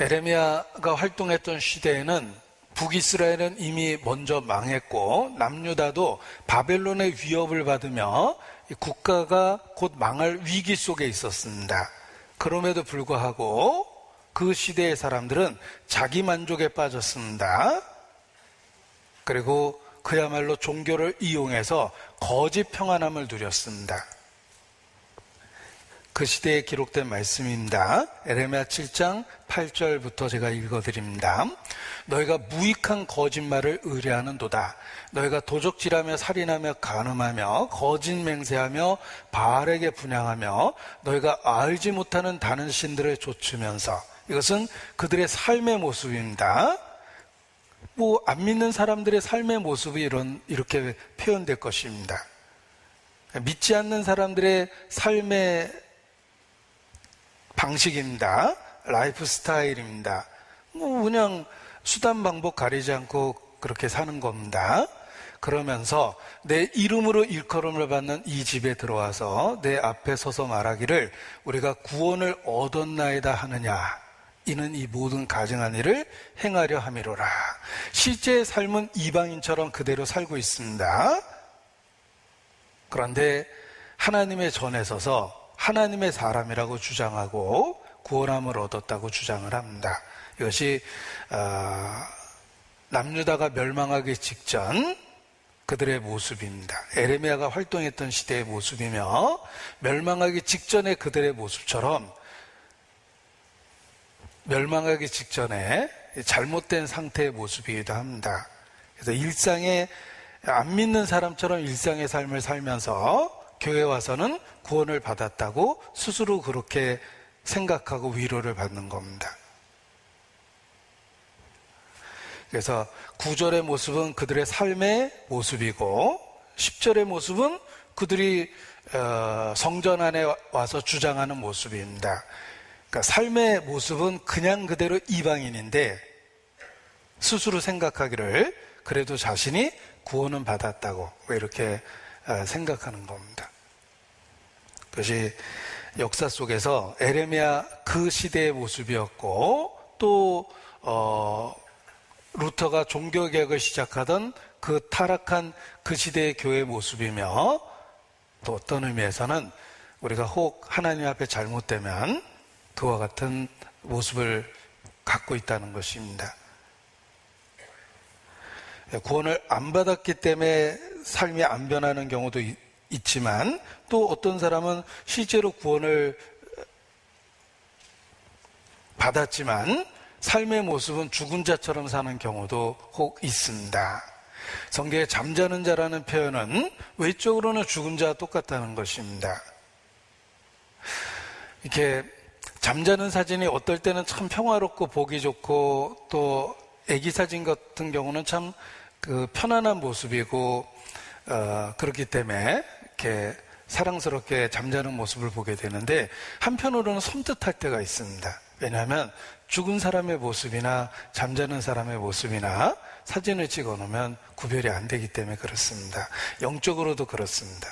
에레미야가 활동했던 시대에는 북이스라엘은 이미 먼저 망했고 남유다도 바벨론의 위협을 받으며 국가가 곧 망할 위기 속에 있었습니다. 그럼에도 불구하고 그 시대의 사람들은 자기 만족에 빠졌습니다. 그리고 그야말로 종교를 이용해서 거짓 평안함을 누렸습니다. 그 시대에 기록된 말씀입니다. 에레미야 7장 8절부터 제가 읽어드립니다. 너희가 무익한 거짓말을 의뢰하는도다. 너희가 도적질하며 살인하며 간음하며 거짓 맹세하며 바알에게 분향하며 너희가 알지 못하는 다른 신들을 좇으면서, 이것은 그들의 삶의 모습입니다. 안 믿는 사람들의 삶의 모습이 이렇게 표현될 것입니다. 믿지 않는 사람들의 삶의 방식입니다. 라이프 스타일입니다. 그냥 수단 방법 가리지 않고 그렇게 사는 겁니다. 그러면서 내 이름으로 일컬음을 받는 이 집에 들어와서 내 앞에 서서 말하기를 우리가 구원을 얻었나이다 하느냐, 이는 이 모든 가증한 일을 행하려 함이로라. 실제의 삶은 이방인처럼 그대로 살고 있습니다. 그런데 하나님의 전에 서서 하나님의 사람이라고 주장하고 구원함을 얻었다고 주장을 합니다. 이것이 남유다가 멸망하기 직전 그들의 모습입니다. 에레미야가 활동했던 시대의 모습이며 멸망하기 직전의 그들의 모습처럼 멸망하기 직전에 잘못된 상태의 모습이기도 합니다. 그래서 일상에 안 믿는 사람처럼 일상의 삶을 살면서 교회 와서는 구원을 받았다고 스스로 그렇게 생각하고 위로를 받는 겁니다. 그래서 9절의 모습은 그들의 삶의 모습이고 10절의 모습은 그들이 성전 안에 와서 주장하는 모습입니다. 그러니까 삶의 모습은 그냥 그대로 이방인인데 스스로 생각하기를 그래도 자신이 구원은 받았다고 왜 이렇게 생각하는 겁니다. 그것이 역사 속에서 에레미야 그 시대의 모습이었고 또 루터가 종교개혁을 시작하던 그 타락한 그 시대의 교회의 모습이며 또 어떤 의미에서는 우리가 혹 하나님 앞에 잘못되면 그와 같은 모습을 갖고 있다는 것입니다. 구원을 안 받았기 때문에 삶이 안 변하는 경우도 있지만 또 어떤 사람은 실제로 구원을 받았지만 삶의 모습은 죽은 자처럼 사는 경우도 혹 있습니다. 성경에 잠자는 자라는 표현은 외적으로는 죽은 자와 똑같다는 것입니다. 이렇게 잠자는 사진이 어떨 때는 참 평화롭고 보기 좋고 또 애기 사진 같은 경우는 참 그 편안한 모습이고 그렇기 때문에 이렇게 사랑스럽게 잠자는 모습을 보게 되는데 한편으로는 섬뜩할 때가 있습니다. 왜냐하면 죽은 사람의 모습이나 잠자는 사람의 모습이나 사진을 찍어 놓으면 구별이 안 되기 때문에 그렇습니다. 영적으로도 그렇습니다.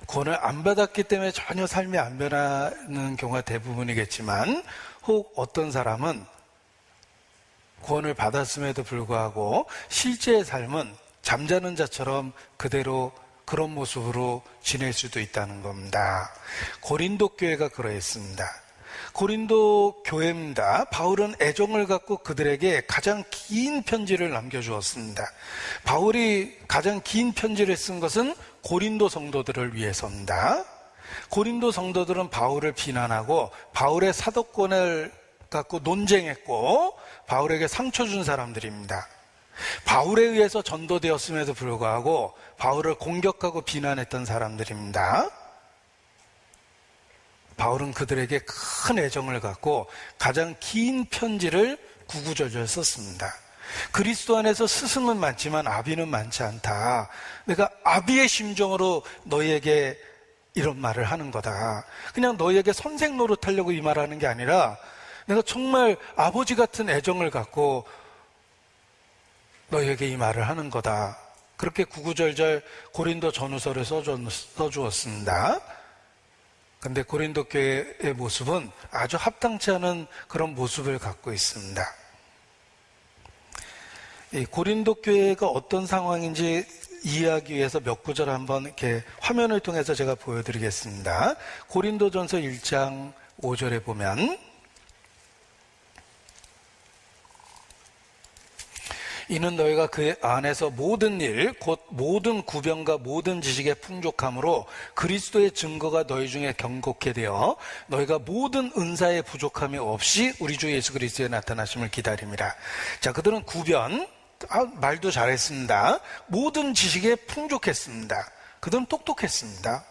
구원을 안 받았기 때문에 전혀 삶이 안 변하는 경우가 대부분이겠지만 혹 어떤 사람은 구원을 받았음에도 불구하고 실제의 삶은 잠자는 자처럼 그대로 그런 모습으로 지낼 수도 있다는 겁니다. 고린도 교회가 그러했습니다. 고린도 교회입니다. 바울은 애정을 갖고 그들에게 가장 긴 편지를 남겨주었습니다. 바울이 가장 긴 편지를 쓴 것은 고린도 성도들을 위해서입니다. 고린도 성도들은 바울을 비난하고 바울의 사도권을 갖고 논쟁했고 바울에게 상처 준 사람들입니다. 바울에 의해서 전도되었음에도 불구하고 바울을 공격하고 비난했던 사람들입니다. 바울은 그들에게 큰 애정을 갖고 가장 긴 편지를 구구절절 썼습니다. 그리스도 안에서 스승은 많지만 아비는 많지 않다. 내가 아비의 심정으로 너희에게 이런 말을 하는 거다. 그냥 너희에게 선생 노릇하려고 이 말하는 게 아니라 내가 정말 아버지 같은 애정을 갖고 너희에게 이 말을 하는 거다. 그렇게 구구절절 고린도 전후서를 써주었습니다. 그런데 고린도 교회의 모습은 아주 합당치 않은 그런 모습을 갖고 있습니다. 이 고린도 교회가 어떤 상황인지 이해하기 위해서 몇 구절 한번 이렇게 화면을 통해서 제가 보여드리겠습니다. 고린도전서 1장 5절에 보면 이는 너희가 그 안에서 모든 일, 곧 모든 구변과 모든 지식의 풍족함으로 그리스도의 증거가 너희 중에 경고케 되어 너희가 모든 은사의 부족함이 없이 우리 주 예수 그리스도의 나타나심을 기다립니다. 자, 그들은 구변, 말도 잘했습니다. 모든 지식에 풍족했습니다. 그들은 똑똑했습니다.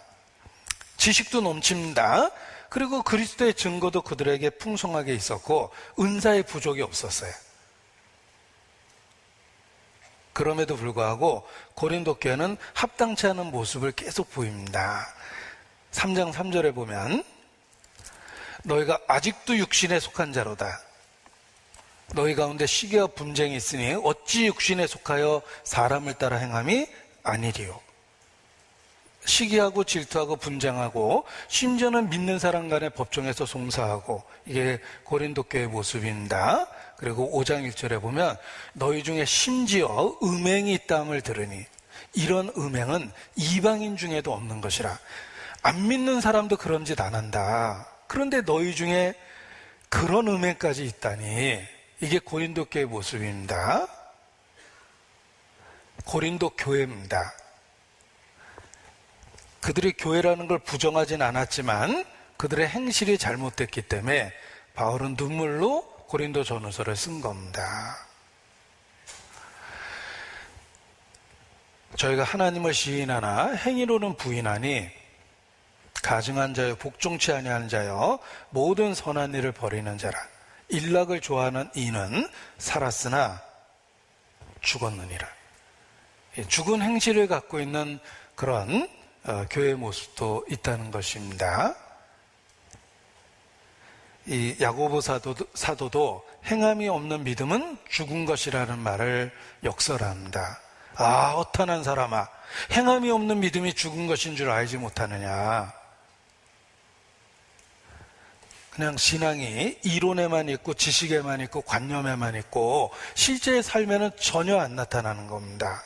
지식도 넘칩니다. 그리고 그리스도의 증거도 그들에게 풍성하게 있었고 은사의 부족이 없었어요. 그럼에도 불구하고 고린도 교회는 합당치 않은 모습을 계속 보입니다. 3장 3절에 보면 너희가 아직도 육신에 속한 자로다. 너희 가운데 시기와 분쟁이 있으니 어찌 육신에 속하여 사람을 따라 행함이 아니리요. 시기하고 질투하고 분쟁하고 심지어는 믿는 사람 간의 법정에서 송사하고 이게 고린도 교회의 모습입니다. 그리고 5장 1절에 보면 너희 중에 심지어 음행이 있다함을 들으니 이런 음행은 이방인 중에도 없는 것이라. 안 믿는 사람도 그런 짓 안 한다. 그런데 너희 중에 그런 음행까지 있다니 이게 고린도 교회의 모습입니다. 고린도 교회입니다. 그들이 교회라는 걸 부정하진 않았지만 그들의 행실이 잘못됐기 때문에 바울은 눈물로 고린도 전후서를 쓴 겁니다. 저희가 하나님을 시인하나 행위로는 부인하니 가증한 자여 복종치 아니하는 자여 모든 선한 일을 버리는 자라. 일락을 좋아하는 이는 살았으나 죽었느니라. 죽은 행실을 갖고 있는 그런 교회의 모습도 있다는 것입니다. 이 야고보 사도도 행함이 없는 믿음은 죽은 것이라는 말을 역설합니다. 아, 허탄한 사람아, 행함이 없는 믿음이 죽은 것인 줄 알지 못하느냐. 그냥 신앙이 이론에만 있고 지식에만 있고 관념에만 있고 실제의 삶에는 전혀 안 나타나는 겁니다.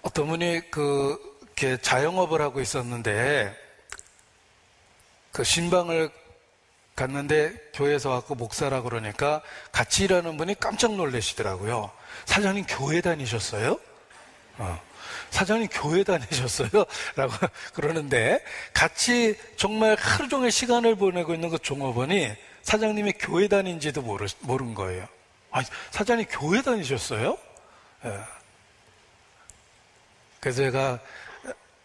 어떤 분이 이렇게 자영업을 하고 있었는데 그 신방을 갔는데 교회에서 왔고 목사라 그러니까 같이 일하는 분이 깜짝 놀라시더라고요. 사장님 교회 다니셨어요? 사장님 교회 다니셨어요? 라고 그러는데 같이 정말 하루 종일 시간을 보내고 있는 그 종업원이 사장님이 교회 다닌지도 모른 거예요. 아, 사장님 교회 다니셨어요? 예. 그래서 제가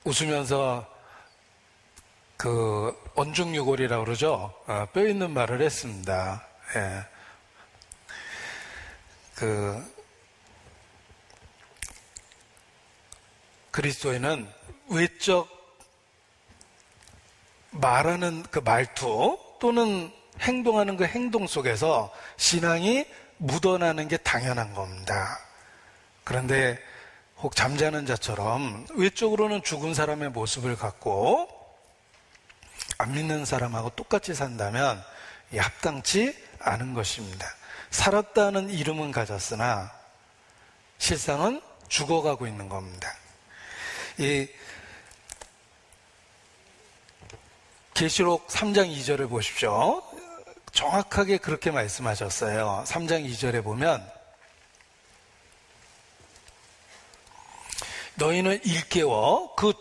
웃으면서 그 언중유골이라고 그러죠. 뼈 있는 말을 했습니다. 예. 그리스도인은 외적 말하는 그 말투 또는 행동하는 그 행동 속에서 신앙이 묻어나는 게 당연한 겁니다. 그런데 혹 잠자는 자처럼 외적으로는 죽은 사람의 모습을 갖고 안 믿는 사람하고 똑같이 산다면 합당치 않은 것입니다. 살았다는 이름은 가졌으나 실상은 죽어가고 있는 겁니다. 이 계시록 3장 2절을 보십시오. 정확하게 그렇게 말씀하셨어요. 3장 2절에 보면 너희는 일깨워 그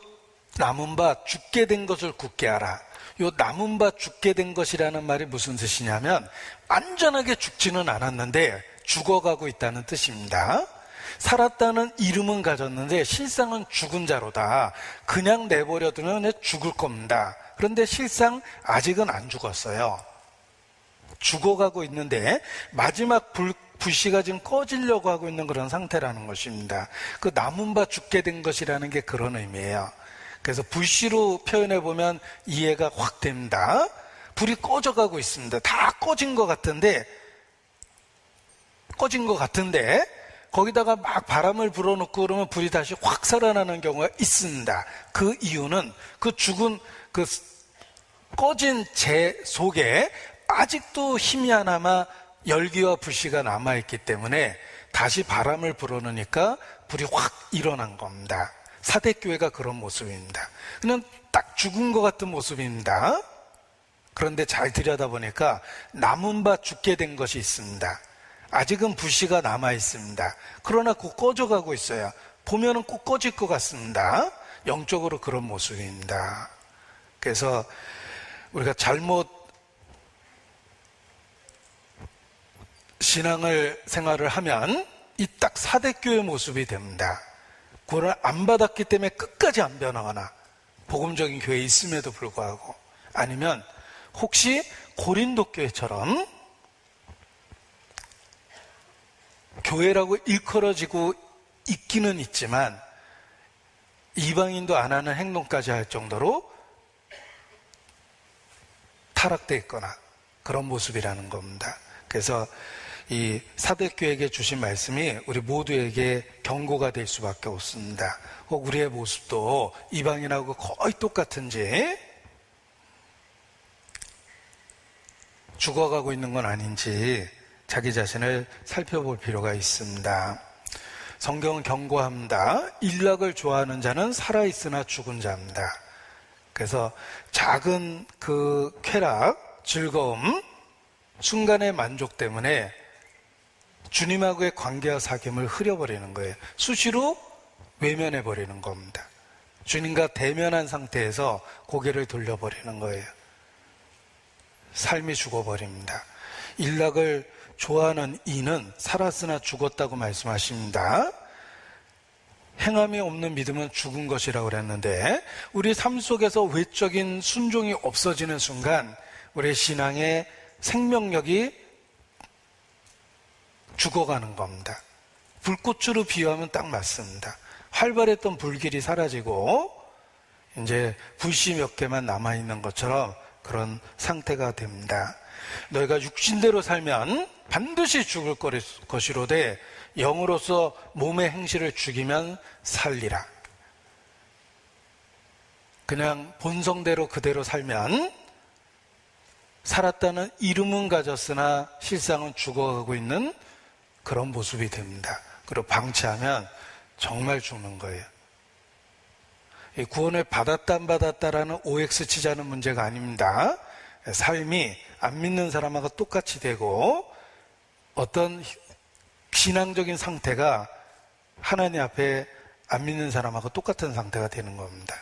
남은 바 죽게 된 것을 굳게 하라. 요 남은 바 죽게 된 것이라는 말이 무슨 뜻이냐면 완전하게 죽지는 않았는데 죽어가고 있다는 뜻입니다. 살았다는 이름은 가졌는데 실상은 죽은 자로다. 그냥 내버려두면 죽을 겁니다. 그런데 실상 아직은 안 죽었어요. 죽어가고 있는데 마지막 불씨가 지금 꺼지려고 하고 있는 그런 상태라는 것입니다. 그 남은 바 죽게 된 것이라는 게 그런 의미예요. 그래서 불씨로 표현해 보면 이해가 확 됩니다. 불이 꺼져가고 있습니다. 다 꺼진 것 같은데 거기다가 막 바람을 불어넣고 그러면 불이 다시 확 살아나는 경우가 있습니다. 그 이유는 그 죽은 그 꺼진 재 속에 아직도 힘이 하나마 열기와 불씨가 남아있기 때문에 다시 바람을 불어넣으니까 불이 확 일어난 겁니다. 사대교회가 그런 모습입니다. 그냥 딱 죽은 것 같은 모습입니다. 그런데 잘 들여다보니까 남은 바 죽게 된 것이 있습니다. 아직은 불씨가 남아있습니다. 그러나 곧 꺼져가고 있어요. 보면은 꼭 꺼질 것 같습니다. 영적으로 그런 모습입니다. 그래서 우리가 잘못 생활을 하면 이 딱 사대교회 모습이 됩니다. 구원을 안 받았기 때문에 끝까지 안 변하거나 복음적인 교회에 있음에도 불구하고 아니면 혹시 고린도 교회처럼 교회라고 일컬어지고 있기는 있지만 이방인도 안 하는 행동까지 할 정도로 타락되어 있거나 그런 모습이라는 겁니다. 그래서 이 사대교회에게 주신 말씀이 우리 모두에게 경고가 될 수밖에 없습니다. 혹 우리의 모습도 이방인하고 거의 똑같은지 죽어가고 있는 건 아닌지 자기 자신을 살펴볼 필요가 있습니다. 성경은 경고합니다. 일락을 좋아하는 자는 살아있으나 죽은 자입니다. 그래서 작은 그 쾌락, 즐거움, 순간의 만족 때문에 주님하고의 관계와 사귐을 흐려버리는 거예요. 수시로 외면해버리는 겁니다. 주님과 대면한 상태에서 고개를 돌려버리는 거예요. 삶이 죽어버립니다. 일락을 좋아하는 이는 살았으나 죽었다고 말씀하십니다. 행함이 없는 믿음은 죽은 것이라고 그랬는데 우리 삶 속에서 외적인 순종이 없어지는 순간 우리의 신앙의 생명력이 죽어가는 겁니다. 불꽃으로 비유하면 딱 맞습니다. 활발했던 불길이 사라지고 이제 불씨 몇 개만 남아있는 것처럼 그런 상태가 됩니다. 너희가 육신대로 살면 반드시 죽을 것이로되 영으로서 몸의 행실을 죽이면 살리라. 그냥 본성대로 그대로 살면 살았다는 이름은 가졌으나 실상은 죽어가고 있는 그런 모습이 됩니다. 그리고 방치하면 정말 죽는 거예요. 구원을 받았다 안 받았다라는 OX 치자는 문제가 아닙니다. 삶이 안 믿는 사람하고 똑같이 되고 어떤 신앙적인 상태가 하나님 앞에 안 믿는 사람하고 똑같은 상태가 되는 겁니다.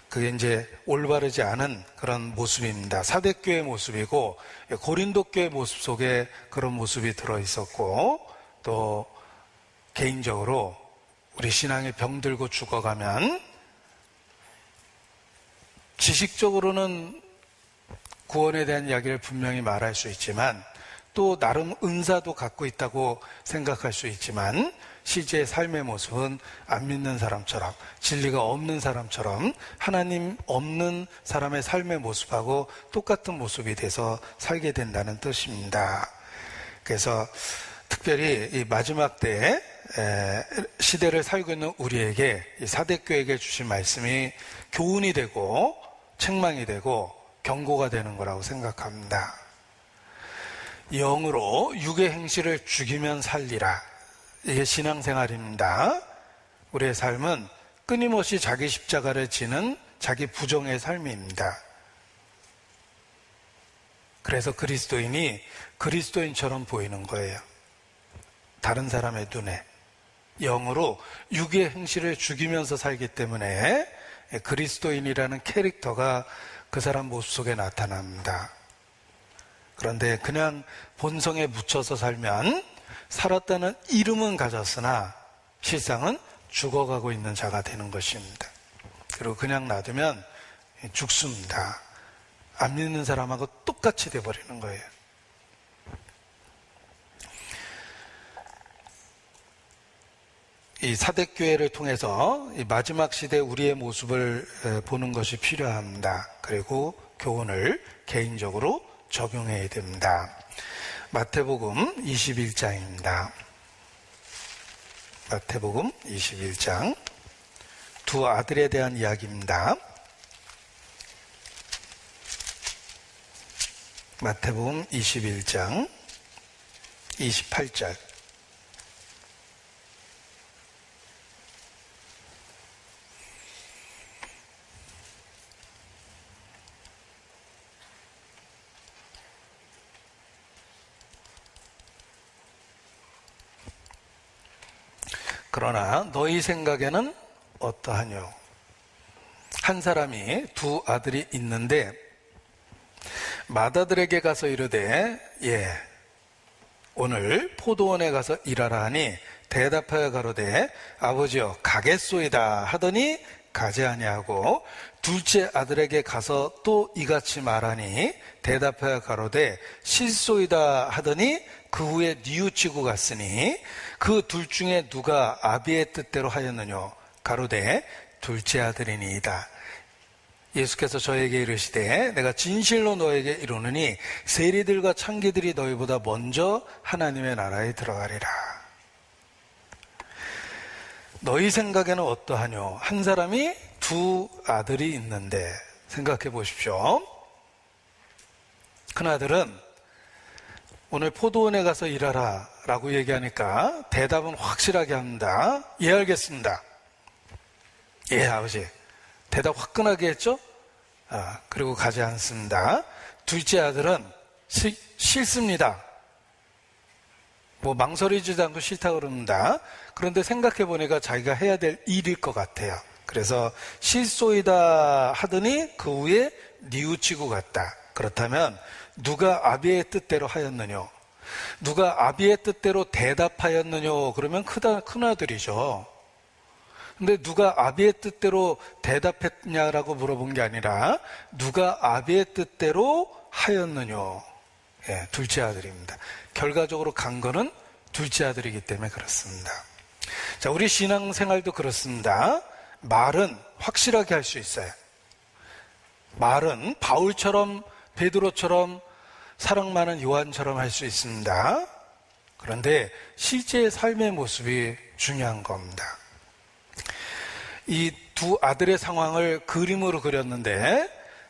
그게 이제 올바르지 않은 그런 모습입니다. 사대교의 모습이고 고린도교의 모습 속에 그런 모습이 들어있었고, 또 개인적으로 우리 신앙이 병들고 죽어가면 지식적으로는 구원에 대한 이야기를 분명히 말할 수 있지만 또 나름 은사도 갖고 있다고 생각할 수 있지만 실제 삶의 모습은 안 믿는 사람처럼, 진리가 없는 사람처럼, 하나님 없는 사람의 삶의 모습하고 똑같은 모습이 돼서 살게 된다는 뜻입니다. 그래서 특별히 이 마지막 때 시대를 살고 있는 우리에게, 이 사대교에게 주신 말씀이 교훈이 되고 책망이 되고 경고가 되는 거라고 생각합니다. 영으로 육의 행실을 죽이면 살리라. 이게 신앙생활입니다. 우리의 삶은 끊임없이 자기 십자가를 지는 자기 부정의 삶입니다. 그래서 그리스도인이 그리스도인처럼 보이는 거예요. 다른 사람의 눈에. 영으로 육의 행실을 죽이면서 살기 때문에 그리스도인이라는 캐릭터가 그 사람 모습 속에 나타납니다. 그런데 그냥 본성에 묻혀서 살면 살았다는 이름은 가졌으나 실상은 죽어가고 있는 자가 되는 것입니다. 그리고 그냥 놔두면 죽습니다. 안 믿는 사람하고 똑같이 돼버리는 거예요. 이 사대교회를 통해서 이 마지막 시대 우리의 모습을 보는 것이 필요합니다. 그리고 교훈을 개인적으로 적용해야 됩니다. 마태복음 21장입니다. 마태복음 21장 두 아들에 대한 이야기입니다. 마태복음 21장 28절. 그러나 너희 생각에는 어떠하뇨? 한 사람이 두 아들이 있는데 맏아들에게 가서 이르되 오늘 포도원에 가서 일하라 하니 대답하여 가로되 아버지여 가겠소이다 하더니 가지 아니하고 둘째 아들에게 가서 또 이같이 말하니 대답하여 가로되 실소이다 하더니 그 후에 뉘우치고 갔으니 그 둘 중에 누가 아비의 뜻대로 하였느뇨? 가로되 둘째 아들이니이다. 예수께서 저에게 이르시되 내가 진실로 너에게 이르노니 세리들과 창기들이 너희보다 먼저 하나님의 나라에 들어가리라. 너희 생각에는 어떠하뇨? 한 사람이 두 아들이 있는데 생각해 보십시오. 큰아들은 오늘 포도원에 가서 일하라 라고 얘기하니까 대답은 확실하게 합니다. 예, 알겠습니다. 예, 아버지. 대답 화끈하게 했죠? 그리고 가지 않습니다. 둘째 아들은 싫습니다. 망설이지도 않고 싫다고 그럽니다. 그런데 생각해 보니까 자기가 해야 될 일일 것 같아요. 그래서 실소이다 하더니 그 후에 뉘우치고 갔다. 그렇다면 누가 아비의 뜻대로 하였느뇨? 누가 아비의 뜻대로 대답하였느뇨? 그러면 큰아들이죠. 근데 누가 아비의 뜻대로 대답했냐라고 물어본 게 아니라 누가 아비의 뜻대로 하였느뇨? 둘째 아들입니다. 결과적으로 간 거는 둘째 아들이기 때문에 그렇습니다. 자, 우리 신앙생활도 그렇습니다. 말은 확실하게 할 수 있어요. 말은 바울처럼, 베드로처럼, 사랑 많은 요한처럼 할 수 있습니다. 그런데 실제 삶의 모습이 중요한 겁니다. 이 두 아들의 상황을 그림으로 그렸는데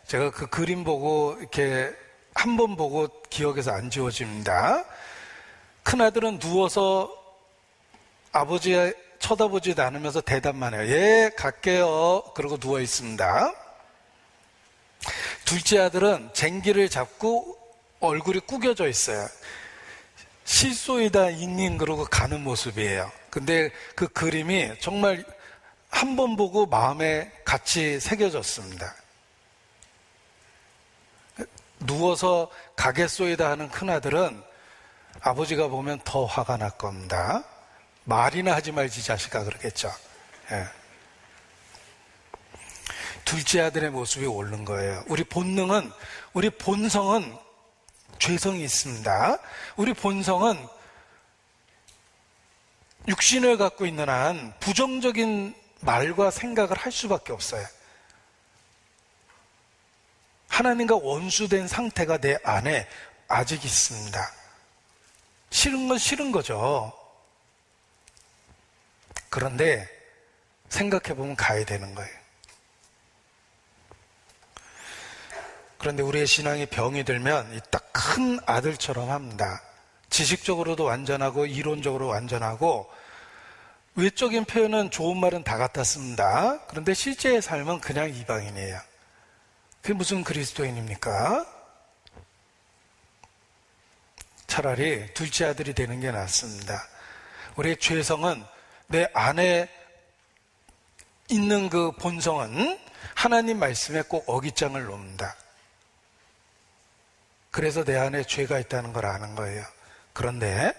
제가 그 그림 보고 이렇게 한 번 보고 기억에서 안 지워집니다. 큰 아들은 누워서 아버지 쳐다보지도 않으면서 대답만 해요. 예, 갈게요. 그러고 누워 있습니다. 둘째 아들은 쟁기를 잡고 얼굴이 구겨져 있어요. 실소이다 잉잉 그러고 가는 모습이에요. 근데 그 그림이 정말 한 번 보고 마음에 같이 새겨졌습니다. 누워서 가겠소이다 하는 큰아들은 아버지가 보면 더 화가 날 겁니다. 말이나 하지 말지 자식아 그러겠죠. 예. 둘째 아들의 모습이 옳은 거예요. 우리 본성은 죄성이 있습니다. 우리 본성은 육신을 갖고 있는 한 부정적인 말과 생각을 할 수밖에 없어요. 하나님과 원수된 상태가 내 안에 아직 있습니다. 싫은 건 싫은 거죠. 그런데 생각해보면 가야 되는 거예요. 그런데 우리의 신앙이 병이 들면 딱 큰 아들처럼 합니다. 지식적으로도 완전하고 이론적으로 완전하고 외적인 표현은 좋은 말은 다 갖다 씁니다. 그런데 실제의 삶은 그냥 이방인이에요. 그게 무슨 그리스도인입니까? 차라리 둘째 아들이 되는 게 낫습니다. 우리의 죄성은 내 안에 있는 그 본성은 하나님 말씀에 꼭 어깃장을 놓습니다. 그래서 내 안에 죄가 있다는 걸 아는 거예요. 그런데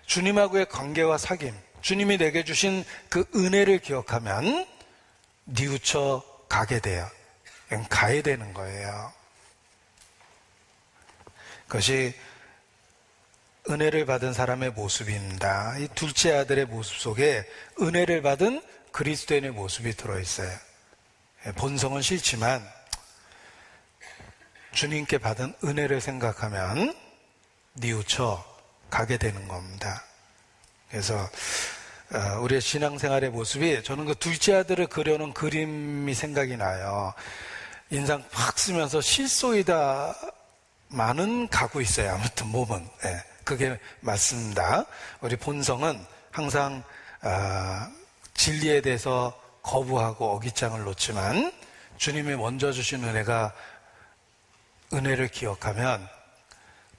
주님하고의 관계와 사귐, 주님이 내게 주신 그 은혜를 기억하면 뉘우쳐 가게 돼요. 가야 되는 거예요. 그것이 은혜를 받은 사람의 모습입니다. 이 둘째 아들의 모습 속에 은혜를 받은 그리스도인의 모습이 들어있어요. 본성은 싫지만 주님께 받은 은혜를 생각하면 뉘우쳐 가게 되는 겁니다. 그래서 우리의 신앙생활의 모습이, 저는 그 둘째 아들을 그려놓은 그림이 생각이 나요. 인상 팍 쓰면서 실소이다 많은 가고 있어요. 아무튼 몸은. 네, 그게 맞습니다. 우리 본성은 항상 진리에 대해서 거부하고 어깃장을 놓지만 주님이 먼저 주신 은혜를 기억하면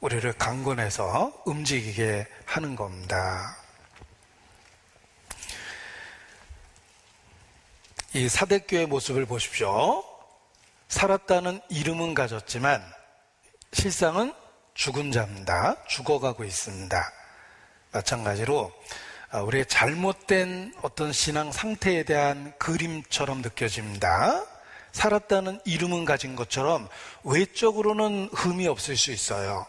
우리를 강권해서 움직이게 하는 겁니다. 이 사대교의 모습을 보십시오. 살았다는 이름은 가졌지만 실상은 죽은 자입니다. 죽어가고 있습니다. 마찬가지로 우리의 잘못된 어떤 신앙 상태에 대한 그림처럼 느껴집니다. 살았다는 이름은 가진 것처럼 외적으로는 흠이 없을 수 있어요.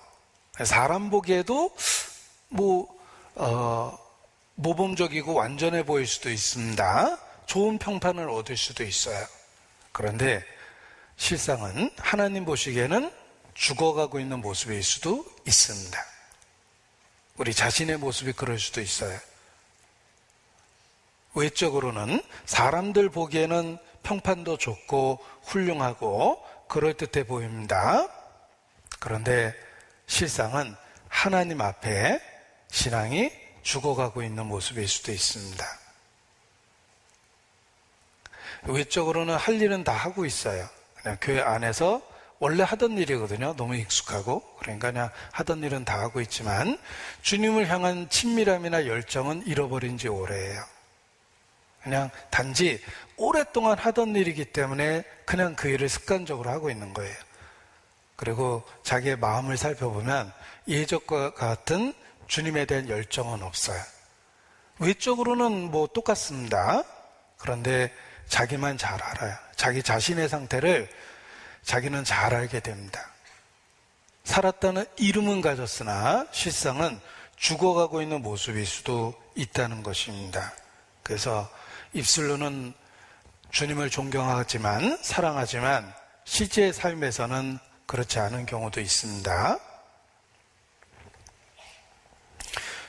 사람 보기에도 모범적이고 완전해 보일 수도 있습니다. 좋은 평판을 얻을 수도 있어요. 그런데 실상은 하나님 보시기에는 죽어가고 있는 모습일 수도 있습니다. 우리 자신의 모습이 그럴 수도 있어요. 외적으로는 사람들 보기에는 평판도 좋고 훌륭하고 그럴듯해 보입니다. 그런데 실상은 하나님 앞에 신앙이 죽어가고 있는 모습일 수도 있습니다. 외적으로는 할 일은 다 하고 있어요. 그냥 교회 안에서 원래 하던 일이거든요. 너무 익숙하고. 그러니까 그냥 하던 일은 다 하고 있지만 주님을 향한 친밀함이나 열정은 잃어버린 지 오래예요. 그냥 단지 오랫동안 하던 일이기 때문에 그냥 그 일을 습관적으로 하고 있는 거예요. 그리고 자기의 마음을 살펴보면 예전과 같은 주님에 대한 열정은 없어요. 외적으로는 똑같습니다. 그런데 자기만 잘 알아요. 자기 자신의 상태를 자기는 잘 알게 됩니다. 살았다는 이름은 가졌으나 실상은 죽어가고 있는 모습일 수도 있다는 것입니다. 그래서 입술로는 주님을 존경하지만, 사랑하지만 실제 삶에서는 그렇지 않은 경우도 있습니다.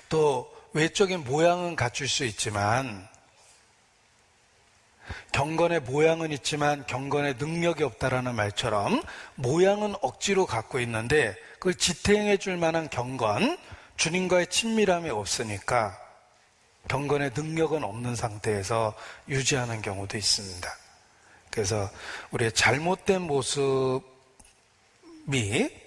또 외적인 모양은 갖출 수 있지만, 경건의 모양은 있지만 경건의 능력이 없다라는 말처럼 모양은 억지로 갖고 있는데 그걸 지탱해 줄 만한 경건, 주님과의 친밀함이 없으니까 경건의 능력은 없는 상태에서 유지하는 경우도 있습니다. 그래서 우리의 잘못된 모습이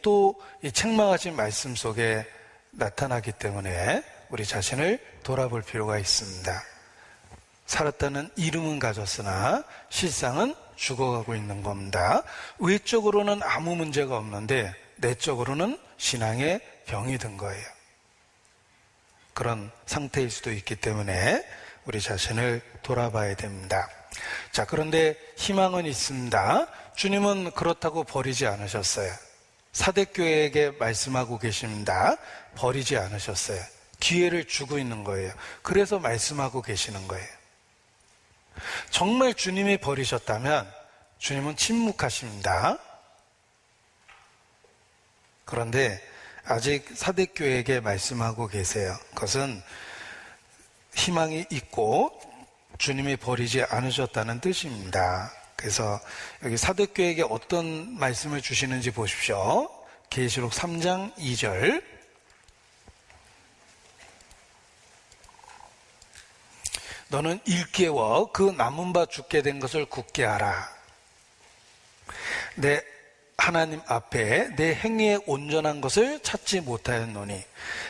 또 이 책망하신 말씀 속에 나타나기 때문에 우리 자신을 돌아볼 필요가 있습니다. 살았다는 이름은 가졌으나 실상은 죽어가고 있는 겁니다. 외적으로는 아무 문제가 없는데 내적으로는 신앙에 병이 든 거예요. 그런 상태일 수도 있기 때문에 우리 자신을 돌아봐야 됩니다. 자, 그런데 희망은 있습니다. 주님은 그렇다고 버리지 않으셨어요. 사대교회에게 말씀하고 계십니다. 버리지 않으셨어요. 기회를 주고 있는 거예요. 그래서 말씀하고 계시는 거예요. 정말 주님이 버리셨다면 주님은 침묵하십니다. 그런데 아직 사대교회에게 말씀하고 계세요. 그것은 희망이 있고 주님이 버리지 않으셨다는 뜻입니다. 그래서 여기 사대교회에게 어떤 말씀을 주시는지 보십시오. 계시록 3장 2절. 너는 일깨워 그 남은 바 죽게 된 것을 굳게 하라. 내 하나님 앞에 내 행위에 온전한 것을 찾지 못하였노니.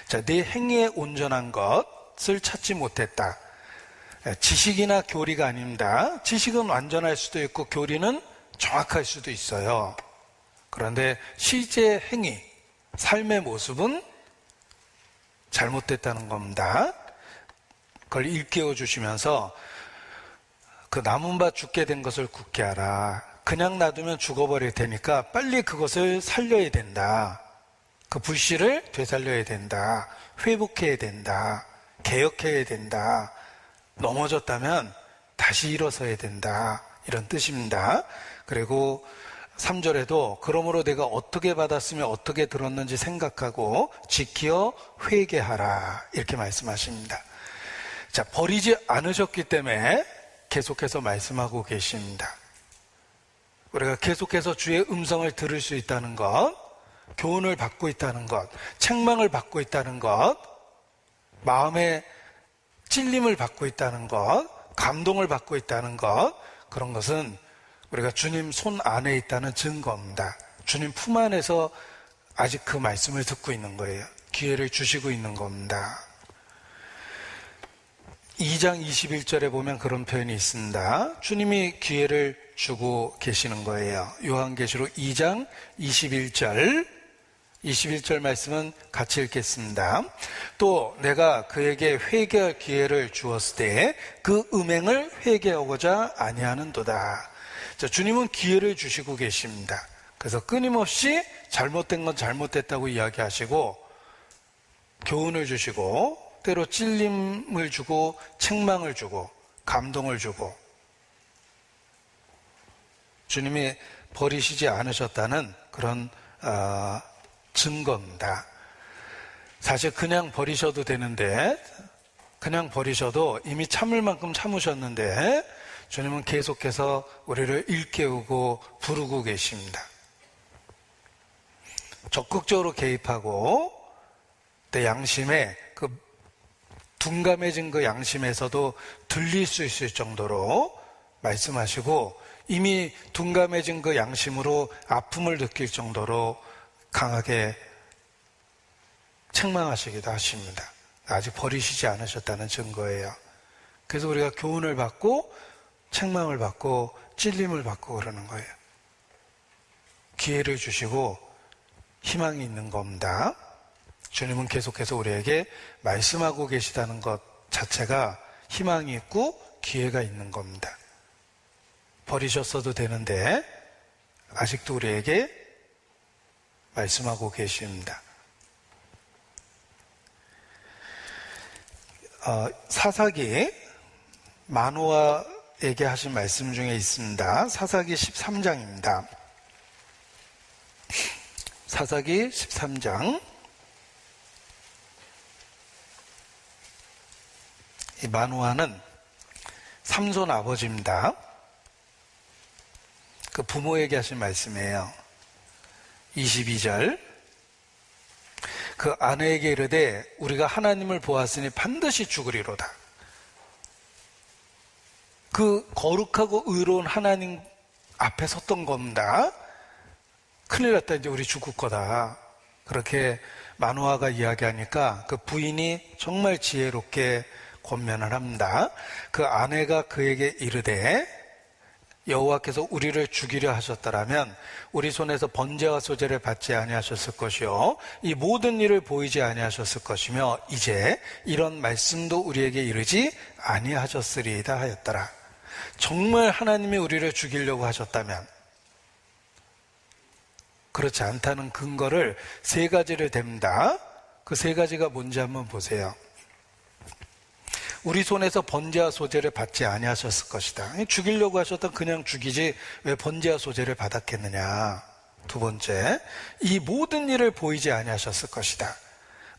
자, 내 행위에 온전한 것을 찾지 못했다. 지식이나 교리가 아닙니다. 지식은 완전할 수도 있고 교리는 정확할 수도 있어요. 그런데 실제 행위, 삶의 모습은 잘못됐다는 겁니다. 그걸 일깨워 주시면서 그 남은 바 죽게 된 것을 굳게 하라. 그냥 놔두면 죽어버릴 테니까 빨리 그것을 살려야 된다. 그 불씨를 되살려야 된다. 회복해야 된다. 개혁해야 된다. 넘어졌다면 다시 일어서야 된다. 이런 뜻입니다. 그리고 3절에도 그러므로 내가 어떻게 받았으며 어떻게 들었는지 생각하고 지키어 회개하라. 이렇게 말씀하십니다. 자, 버리지 않으셨기 때문에 계속해서 말씀하고 계십니다. 우리가 계속해서 주의 음성을 들을 수 있다는 것, 교훈을 받고 있다는 것, 책망을 받고 있다는 것, 마음의 찔림을 받고 있다는 것, 감동을 받고 있다는 것, 그런 것은 우리가 주님 손 안에 있다는 증거입니다. 주님 품 안에서 아직 그 말씀을 듣고 있는 거예요. 기회를 주시고 있는 겁니다. 2장 21절에 보면 그런 표현이 있습니다. 주님이 기회를 주고 계시는 거예요. 요한계시록 2장 21절 말씀은 같이 읽겠습니다. 또 내가 그에게 회개할 기회를 주었을 때 그 음행을 회개하고자 아니하는도다. 자, 주님은 기회를 주시고 계십니다. 그래서 끊임없이 잘못된 건 잘못됐다고 이야기하시고 교훈을 주시고 때로 찔림을 주고 책망을 주고 감동을 주고 주님이 버리시지 않으셨다는 그런 증거입니다. 사실 그냥 버리셔도 되는데 그냥 버리셔도 이미 참을 만큼 참으셨는데 주님은 계속해서 우리를 일깨우고 부르고 계십니다. 적극적으로 개입하고 내 양심에 그 둔감해진 그 양심에서도 들릴 수 있을 정도로 말씀하시고 이미 둔감해진 그 양심으로 아픔을 느낄 정도로 강하게 책망하시기도 하십니다. 아직 버리시지 않으셨다는 증거예요. 그래서 우리가 교훈을 받고 책망을 받고 찔림을 받고 그러는 거예요. 기회를 주시고 희망이 있는 겁니다. 주님은 계속해서 우리에게 말씀하고 계시다는 것 자체가 희망이 있고 기회가 있는 겁니다. 버리셨어도 되는데 아직도 우리에게 말씀하고 계십니다. 사사기 만호와 사사기에게 하신 말씀 중에 있습니다. 사사기 13장입니다. 사사기 13장. 이 마노아는 삼손 아버지입니다. 그 부모에게 하신 말씀이에요. 22절. 그 아내에게 이르되 우리가 하나님을 보았으니 반드시 죽으리로다. 그 거룩하고 의로운 하나님 앞에 섰던 겁니다. 큰일 났다, 이제 우리 죽을 거다. 그렇게 마노아가 이야기하니까 그 부인이 정말 지혜롭게 권면을 합니다. 그 아내가 그에게 이르되 여호와께서 우리를 죽이려 하셨더라면 우리 손에서 번제와 소제를 받지 아니하셨을 것이요 이 모든 일을 보이지 아니하셨을 것이며 이제 이런 말씀도 우리에게 이르지 아니하셨으리이다 하였더라. 정말 하나님이 우리를 죽이려고 하셨다면, 그렇지 않다는 근거를 세 가지를 댑니다. 그 세 가지가 뭔지 한번 보세요. 우리 손에서 번제와 소제를 받지 아니하셨을 것이다. 죽이려고 하셨던 그냥 죽이지 왜 번제와 소제를 받았겠느냐. 두 번째, 이 모든 일을 보이지 아니하셨을 것이다.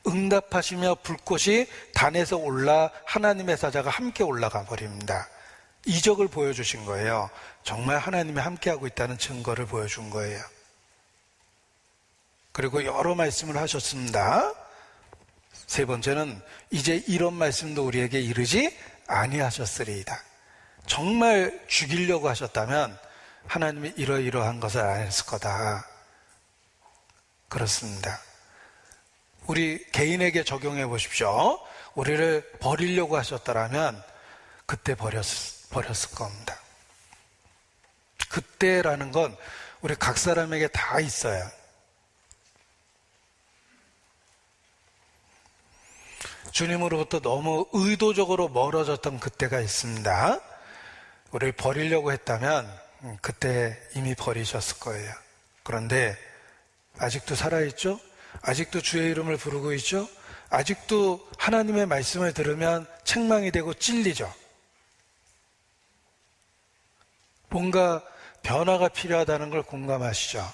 응답하시며 불꽃이 단에서 올라 하나님의 사자가 함께 올라가 버립니다. 이적을 보여주신 거예요. 정말 하나님이 함께하고 있다는 증거를 보여준 거예요. 그리고 여러 말씀을 하셨습니다. 세 번째는 이제 이런 말씀도 우리에게 이르지 아니하셨으리이다. 정말 죽이려고 하셨다면 하나님이 이러이러한 것을 안 했을 거다. 그렇습니다. 우리 개인에게 적용해 보십시오. 우리를 버리려고 하셨더라면 그때 버렸을 겁니다. 그때라는 건 우리 각 사람에게 다 있어요. 주님으로부터 너무 의도적으로 멀어졌던 그때가 있습니다. 우리를 버리려고 했다면 그때 이미 버리셨을 거예요. 그런데 아직도 살아있죠? 아직도 주의 이름을 부르고 있죠? 아직도 하나님의 말씀을 들으면 책망이 되고 찔리죠? 뭔가 변화가 필요하다는 걸 공감하시죠?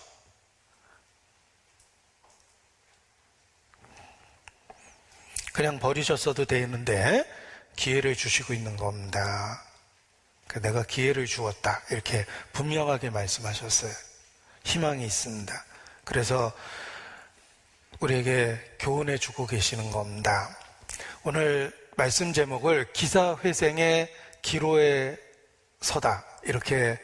그냥 버리셨어도 되는데 기회를 주시고 있는 겁니다. 내가 기회를 주었다, 이렇게 분명하게 말씀하셨어요. 희망이 있습니다. 그래서 우리에게 교훈해 주고 계시는 겁니다. 오늘 말씀 제목을 기사회생의 기로에 서다, 이렇게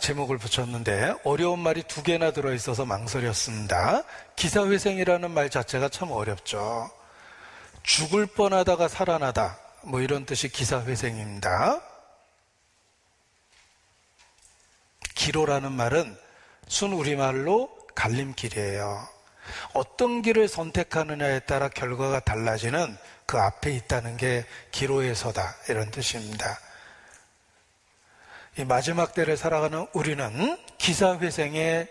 제목을 붙였는데 어려운 말이 두 개나 들어있어서 망설였습니다. 기사회생이라는 말 자체가 참 어렵죠. 죽을 뻔하다가 살아나다, 뭐 이런 뜻이 기사회생입니다. 기로라는 말은 순 우리말로 갈림길이에요. 어떤 길을 선택하느냐에 따라 결과가 달라지는 그 앞에 있다는 게 기로에 서다, 이런 뜻입니다. 이 마지막 때를 살아가는 우리는 기사회생의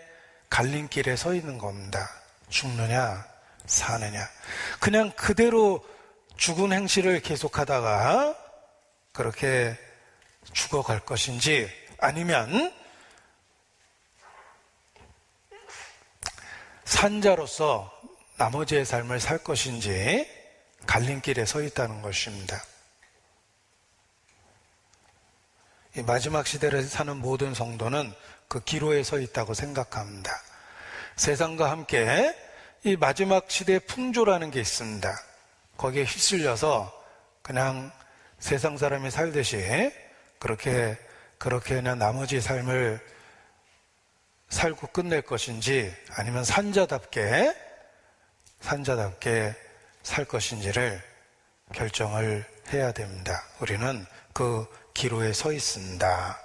갈림길에 서 있는 겁니다. 죽느냐 사느냐, 그냥 그대로 죽은 행실을 계속하다가 그렇게 죽어갈 것인지, 아니면 산자로서 나머지의 삶을 살 것인지 갈림길에 서 있다는 것입니다. 이 마지막 시대를 사는 모든 성도는 그 기로에 서 있다고 생각합니다. 세상과 함께 이 마지막 시대의 풍조라는 게 있습니다. 거기에 휩쓸려서 그냥 세상 사람이 살듯이 그렇게 그냥 나머지 삶을 살고 끝낼 것인지, 아니면 산자답게 살 것인지를 결정을 해야 됩니다. 우리는 그 기로에 서 있습니다.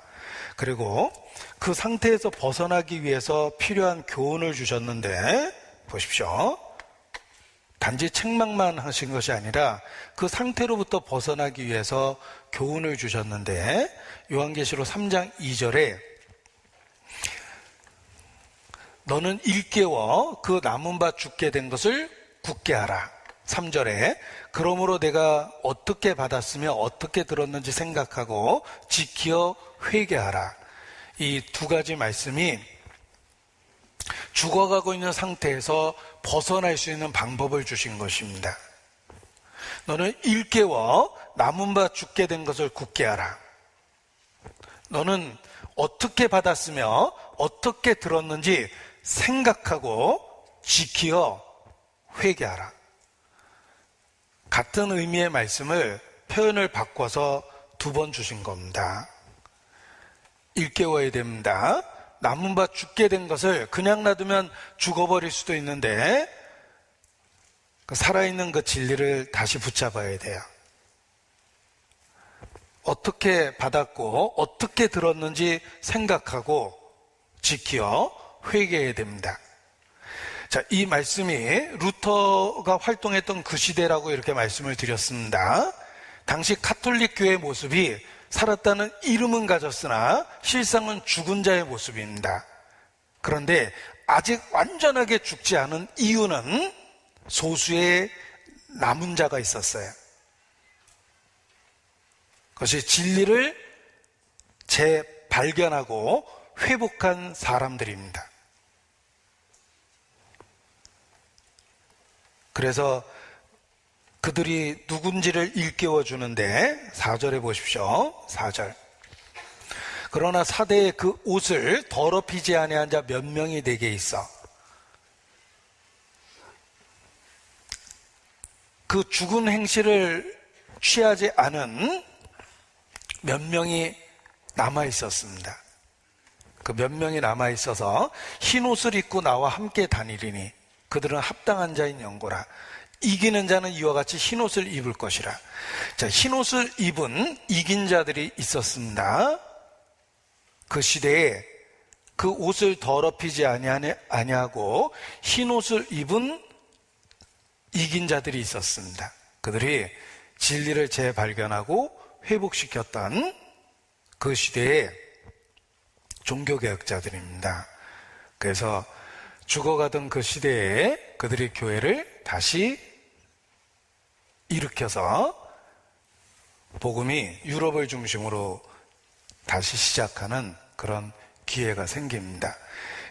그리고 그 상태에서 벗어나기 위해서 필요한 교훈을 주셨는데, 보십시오. 단지 책망만 하신 것이 아니라 그 상태로부터 벗어나기 위해서 교훈을 주셨는데, 요한계시록 3장 2절에 너는 일깨워 그 남은 바 죽게 된 것을 굳게 하라. 3절에 그러므로 내가 어떻게 받았으며 어떻게 들었는지 생각하고 지키어 회개하라. 이 두 가지 말씀이 죽어가고 있는 상태에서 벗어날 수 있는 방법을 주신 것입니다. 너는 일깨워 남은 바 죽게 된 것을 굳게 하라. 너는 어떻게 받았으며 어떻게 들었는지 생각하고 지키어 회개하라. 같은 의미의 말씀을 표현을 바꿔서 두 번 주신 겁니다. 일깨워야 됩니다. 남은 바 죽게 된 것을 그냥 놔두면 죽어버릴 수도 있는데 살아있는 그 진리를 다시 붙잡아야 돼요. 어떻게 받았고 어떻게 들었는지 생각하고 지키어 회개해야 됩니다. 자, 이 말씀이 루터가 활동했던 그 시대라고 이렇게 말씀을 드렸습니다. 당시 카톨릭 교회의 모습이 살았다는 이름은 가졌으나 실상은 죽은 자의 모습입니다. 그런데 아직 완전하게 죽지 않은 이유는 소수의 남은 자가 있었어요. 그것이 진리를 재발견하고 회복한 사람들입니다. 그래서 그들이 누군지를 일깨워 주는데 4절에 보십시오. 4절. 그러나 사대의 그 옷을 더럽히지 아니한 자 몇 명이 내게 있어. 그 죽은 행실을 취하지 않은 몇 명이 남아 있었습니다. 그 몇 명이 남아 있어서 흰 옷을 입고 나와 함께 다니리니 그들은 합당한 자인 연고라. 이기는 자는 이와 같이 흰 옷을 입을 것이라. 자, 흰 옷을 입은 이긴 자들이 있었습니다. 그 시대에 그 옷을 더럽히지 아니하고 흰 옷을 입은 이긴 자들이 있었습니다. 그들이 진리를 재발견하고 회복시켰던 그 시대의 종교개혁자들입니다. 그래서 죽어가던 그 시대에 그들이 교회를 다시 일으켜서 복음이 유럽을 중심으로 다시 시작하는 그런 기회가 생깁니다.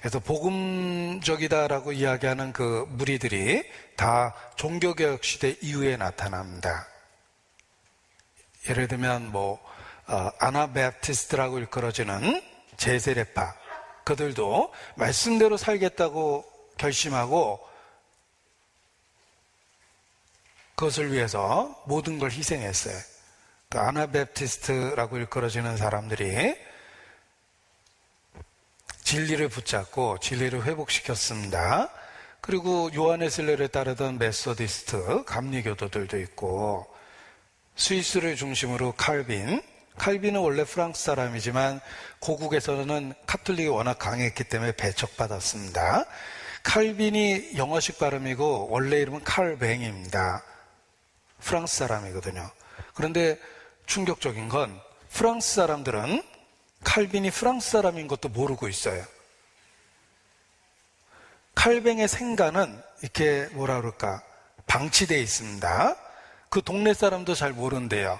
그래서 복음적이다라고 이야기하는 그 무리들이 다 종교개혁 시대 이후에 나타납니다. 예를 들면 아나베프티스트라고 일컬어지는 제세례파, 그들도 말씀대로 살겠다고 결심하고 그것을 위해서 모든 걸 희생했어요. 그 아나베프티스트라고 일컬어지는 사람들이 진리를 붙잡고 진리를 회복시켰습니다. 그리고 요한웨슬레를 따르던 메소디스트, 감리교도들도 있고, 스위스를 중심으로 칼빈은 원래 프랑스 사람이지만 고국에서는 카톨릭이 워낙 강했기 때문에 배척받았습니다. 칼빈이 영어식 발음이고 원래 이름은 칼뱅입니다. 프랑스 사람이거든요. 그런데 충격적인 건 프랑스 사람들은 칼빈이 프랑스 사람인 것도 모르고 있어요. 칼뱅의 생가는 이렇게 방치되어 있습니다. 그 동네 사람도 잘 모른대요.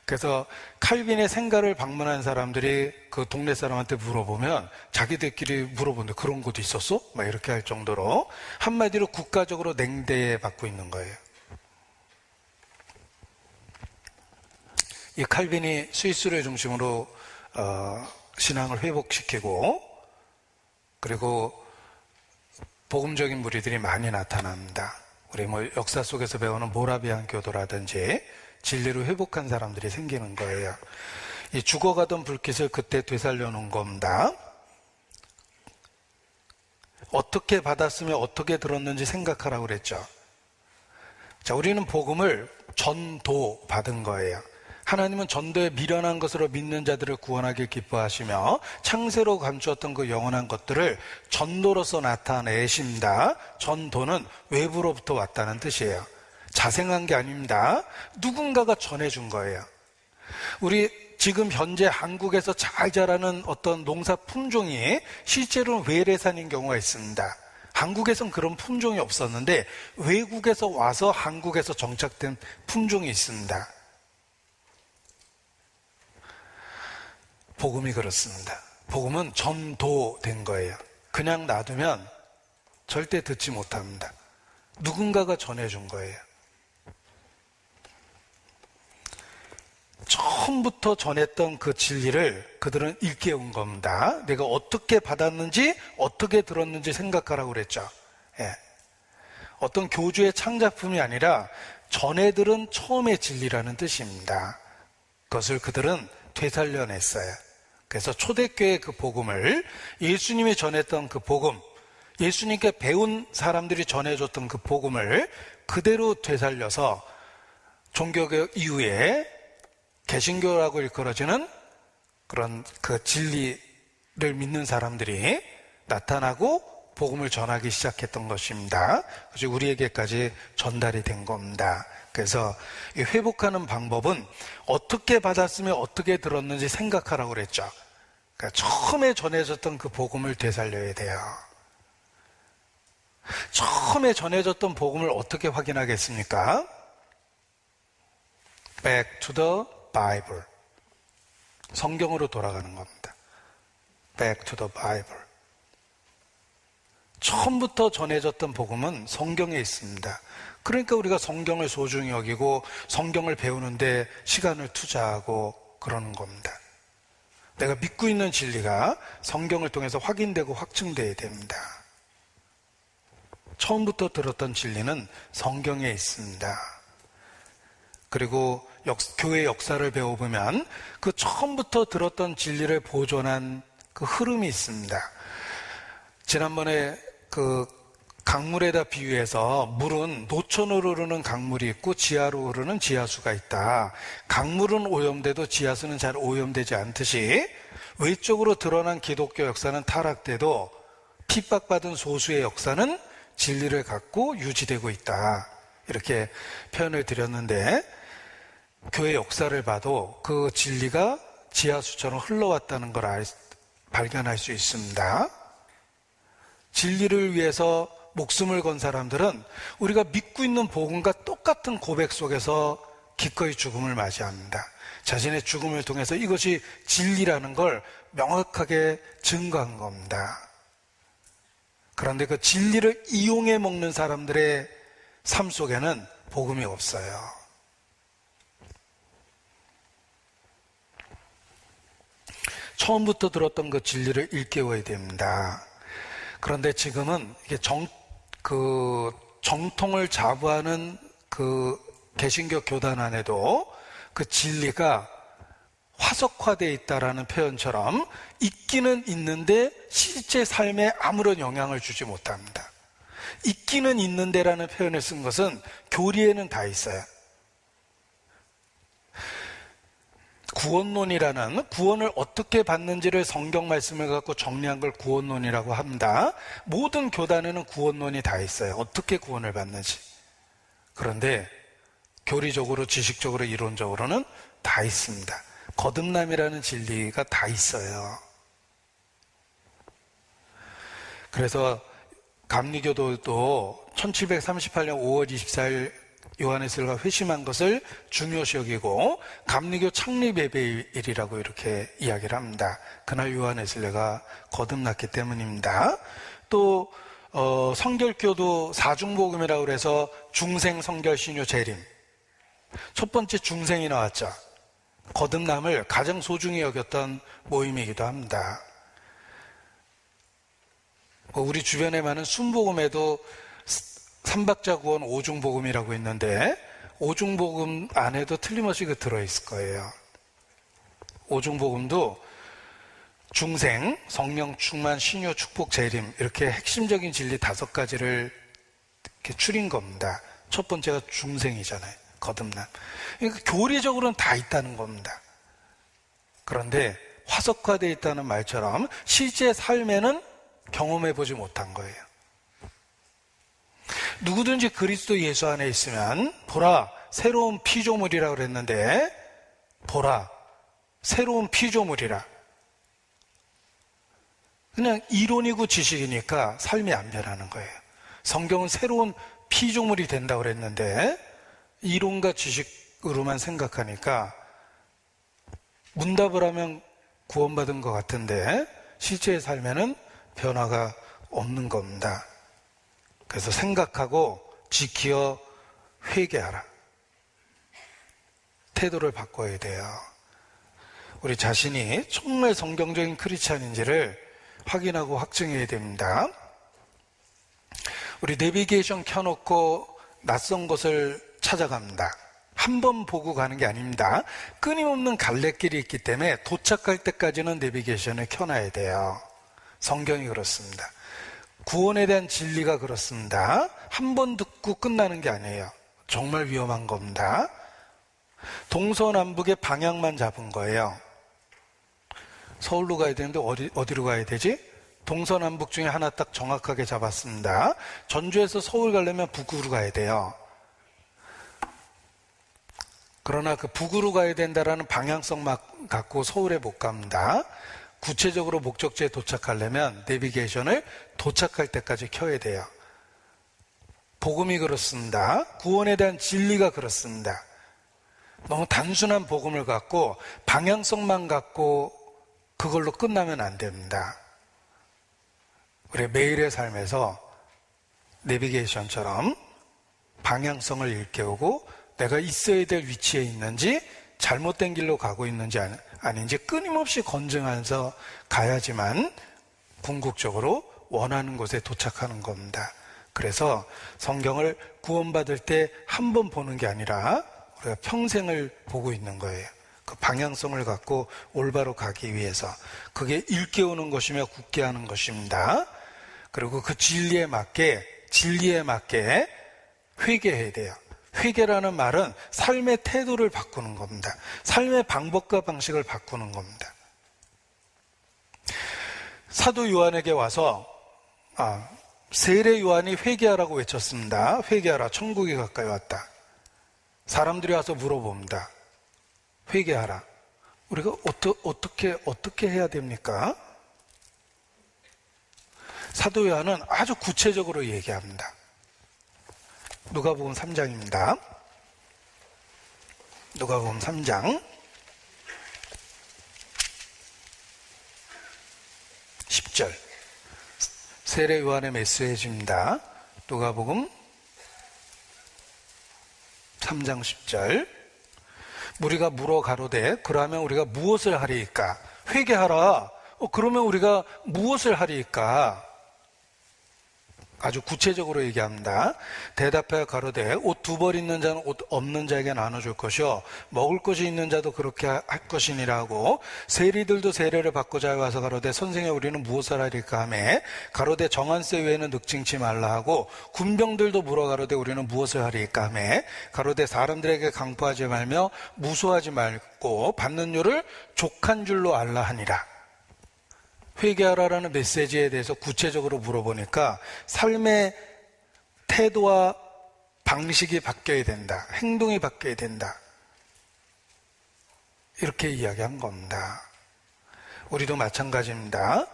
그래서 칼빈의 생가를 방문한 사람들이 그 동네 사람한테 물어보면 자기들끼리 물어보는데 그런 곳도 있었어? 막 이렇게 할 정도로 한마디로 국가적으로 냉대받고 있는 거예요. 이 칼빈이 스위스를 중심으로 신앙을 회복시키고 그리고 복음적인 무리들이 많이 나타납니다. 우리 역사 속에서 배우는 모라비안 교도라든지 진리를 회복한 사람들이 생기는 거예요. 이 죽어가던 불빛을 그때 되살려 놓은 겁니다. 어떻게 받았으며 어떻게 들었는지 생각하라고 그랬죠. 자, 우리는 복음을 전도 받은 거예요. 하나님은 전도에 미련한 것으로 믿는 자들을 구원하길 기뻐하시며 창세로 감추었던 그 영원한 것들을 전도로서 나타내십니다. 전도는 외부로부터 왔다는 뜻이에요. 자생한 게 아닙니다. 누군가가 전해준 거예요. 우리 지금 현재 한국에서 잘 자라는 어떤 농사 품종이 실제로는 외래산인 경우가 있습니다. 한국에선 그런 품종이 없었는데 외국에서 와서 한국에서 정착된 품종이 있습니다. 복음이 그렇습니다. 복음은 전도된 거예요. 그냥 놔두면 절대 듣지 못합니다. 누군가가 전해준 거예요. 처음부터 전했던 그 진리를 그들은 일깨운 겁니다. 내가 어떻게 받았는지 어떻게 들었는지 생각하라고 그랬죠. 예. 어떤 교주의 창작품이 아니라 전해들은 처음의 진리라는 뜻입니다. 그것을 그들은 되살려냈어요. 그래서 초대교회의 그 복음을, 예수님이 전했던 그 복음, 예수님께 배운 사람들이 전해줬던 그 복음을 그대로 되살려서 종교개혁 이후에 개신교라고 일컬어지는 그런 그 진리를 믿는 사람들이 나타나고 복음을 전하기 시작했던 것입니다. 그래서 우리에게까지 전달이 된 겁니다. 그래서 이 회복하는 방법은 어떻게 받았으면 어떻게 들었는지 생각하라고 그랬죠. 그러니까 처음에 전해졌던 그 복음을 되살려야 돼요. 처음에 전해졌던 복음을 어떻게 확인하겠습니까? Back to the Bible. 성경으로 돌아가는 겁니다. Back to the Bible. 처음부터 전해졌던 복음은 성경에 있습니다. 그러니까 우리가 성경을 소중히 여기고 성경을 배우는데 시간을 투자하고 그러는 겁니다. 내가 믿고 있는 진리가 성경을 통해서 확인되고 확증되어야 됩니다. 처음부터 들었던 진리는 성경에 있습니다. 그리고 교회 역사를 배워보면 그 처음부터 들었던 진리를 보존한 그 흐름이 있습니다. 지난번에 그 강물에다 비유해서 물은 노천으로 흐르는 강물이 있고 지하로 흐르는 지하수가 있다. 강물은 오염돼도 지하수는 잘 오염되지 않듯이 외적으로 드러난 기독교 역사는 타락돼도 핍박받은 소수의 역사는 진리를 갖고 유지되고 있다. 이렇게 표현을 드렸는데 교회 역사를 봐도 그 진리가 지하수처럼 흘러왔다는 걸 발견할 수 있습니다. 진리를 위해서 목숨을 건 사람들은 우리가 믿고 있는 복음과 똑같은 고백 속에서 기꺼이 죽음을 맞이합니다. 자신의 죽음을 통해서 이것이 진리라는 걸 명확하게 증거한 겁니다. 그런데 그 진리를 이용해 먹는 사람들의 삶 속에는 복음이 없어요. 처음부터 들었던 그 진리를 일깨워야 됩니다. 그런데 지금은 이게 정통을 자부하는 그 개신교 교단 안에도 그 진리가 화석화되어 있다라는 표현처럼 있기는 있는데 실제 삶에 아무런 영향을 주지 못합니다. 있기는 있는데라는 표현을 쓴 것은 교리에는 다 있어요. 구원론이라는 구원을 어떻게 받는지를 성경 말씀을 갖고 정리한 걸 구원론이라고 합니다. 모든 교단에는 구원론이 다 있어요. 어떻게 구원을 받는지. 그런데 교리적으로, 지식적으로, 이론적으로는 다 있습니다. 거듭남이라는 진리가 다 있어요. 그래서 감리교도도 1738년 5월 24일 요한에슬가 회심한 것을 중요시 여기고 감리교 창립 예배일이라고 이렇게 이야기를 합니다. 그날 요한에슬레가 거듭났기 때문입니다. 또 성결교도 사중복음이라고 해서 중생, 성결, 신유, 재림. 첫 번째 중생이 나왔죠. 거듭남을 가장 소중히 여겼던 모임이기도 합니다. 우리 주변에 많은 순복음에도 삼박자 구원 오중복음이라고 있는데 오중복음 안에도 틀림없이 그 들어있을 거예요. 오중복음도 중생, 성령 충만, 신유, 축복, 재림 이렇게 핵심적인 진리 5가지를 이렇게 추린 겁니다. 첫 번째가 중생이잖아요. 거듭남. 그러니까 교리적으로는 다 있다는 겁니다. 그런데 화석화되어 있다는 말처럼 실제 삶에는 경험해보지 못한 거예요. 누구든지 그리스도 예수 안에 있으면 보라 새로운 피조물이라 그랬는데 보라 새로운 피조물이라 그냥 이론이고 지식이니까 삶이 안 변하는 거예요. 성경은 새로운 피조물이 된다고 그랬는데 이론과 지식으로만 생각하니까 문답을 하면 구원받은 것 같은데 실제의 삶에는 변화가 없는 겁니다. 그래서 생각하고 지키어 회개하라. 태도를 바꿔야 돼요. 우리 자신이 정말 성경적인 크리스찬인지를 확인하고 확증해야 됩니다. 우리 내비게이션 켜놓고 낯선 곳을 찾아갑니다. 한 번 보고 가는 게 아닙니다. 끊임없는 갈래길이 있기 때문에 도착할 때까지는 내비게이션을 켜놔야 돼요. 성경이 그렇습니다. 구원에 대한 진리가 그렇습니다. 한 번 듣고 끝나는 게 아니에요. 정말 위험한 겁니다. 동서남북의 방향만 잡은 거예요. 서울로 가야 되는데 어디로 가야 되지? 동서남북 중에 하나 딱 정확하게 잡았습니다. 전주에서 서울 가려면 북으로 가야 돼요. 그러나 그 북으로 가야 된다라는 방향성만 갖고 서울에 못 갑니다. 구체적으로 목적지에 도착하려면 내비게이션을 도착할 때까지 켜야 돼요. 복음이 그렇습니다. 구원에 대한 진리가 그렇습니다. 너무 단순한 복음을 갖고 방향성만 갖고 그걸로 끝나면 안 됩니다. 우리 매일의 삶에서 내비게이션처럼 방향성을 일깨우고 내가 있어야 될 위치에 있는지 잘못된 길로 가고 있는지 아닌지 끊임없이 검증하면서 가야지만 궁극적으로 원하는 곳에 도착하는 겁니다. 그래서 성경을 구원받을 때 한 번 보는 게 아니라 우리가 평생을 보고 있는 거예요. 그 방향성을 갖고 올바로 가기 위해서 그게 일깨우는 것이며 굳게 하는 것입니다. 그리고 그 진리에 맞게 회개해야 돼요. 회개라는 말은 삶의 태도를 바꾸는 겁니다. 삶의 방법과 방식을 바꾸는 겁니다. 사도 요한에게 와서 세례 요한이 회개하라고 외쳤습니다. 회개하라, 천국이 가까이 왔다. 사람들이 와서 물어봅니다. 회개하라. 우리가 어떻게 해야 됩니까? 사도 요한은 아주 구체적으로 얘기합니다. 누가복음 3장입니다. 누가복음 3장 10절 세례 요한의 메시지입니다. 누가복음 3장 10절 우리가 물어 가로되 그러면 우리가 무엇을 하리이까? 회개하라. 그러면 우리가 무엇을 하리이까? 아주 구체적으로 얘기합니다. 대답하여 가로되 옷 두 벌 있는 자는 옷 없는 자에게 나눠줄 것이요 먹을 것이 있는 자도 그렇게 할 것이니라 하고 세리들도 세례를 받고자 와서 가로되 선생님 우리는 무엇을 하리까 하매 가로되 정한세 외에는 늑증치 말라 하고 군병들도 물어 가로되 우리는 무엇을 하리까 하매 가로되 사람들에게 강포하지 말며 무수하지 말고 받는 요를 족한 줄로 알라 하니라. 회개하라라는 메시지에 대해서 구체적으로 물어보니까 삶의 태도와 방식이 바뀌어야 된다. 행동이 바뀌어야 된다. 이렇게 이야기한 겁니다. 우리도 마찬가지입니다.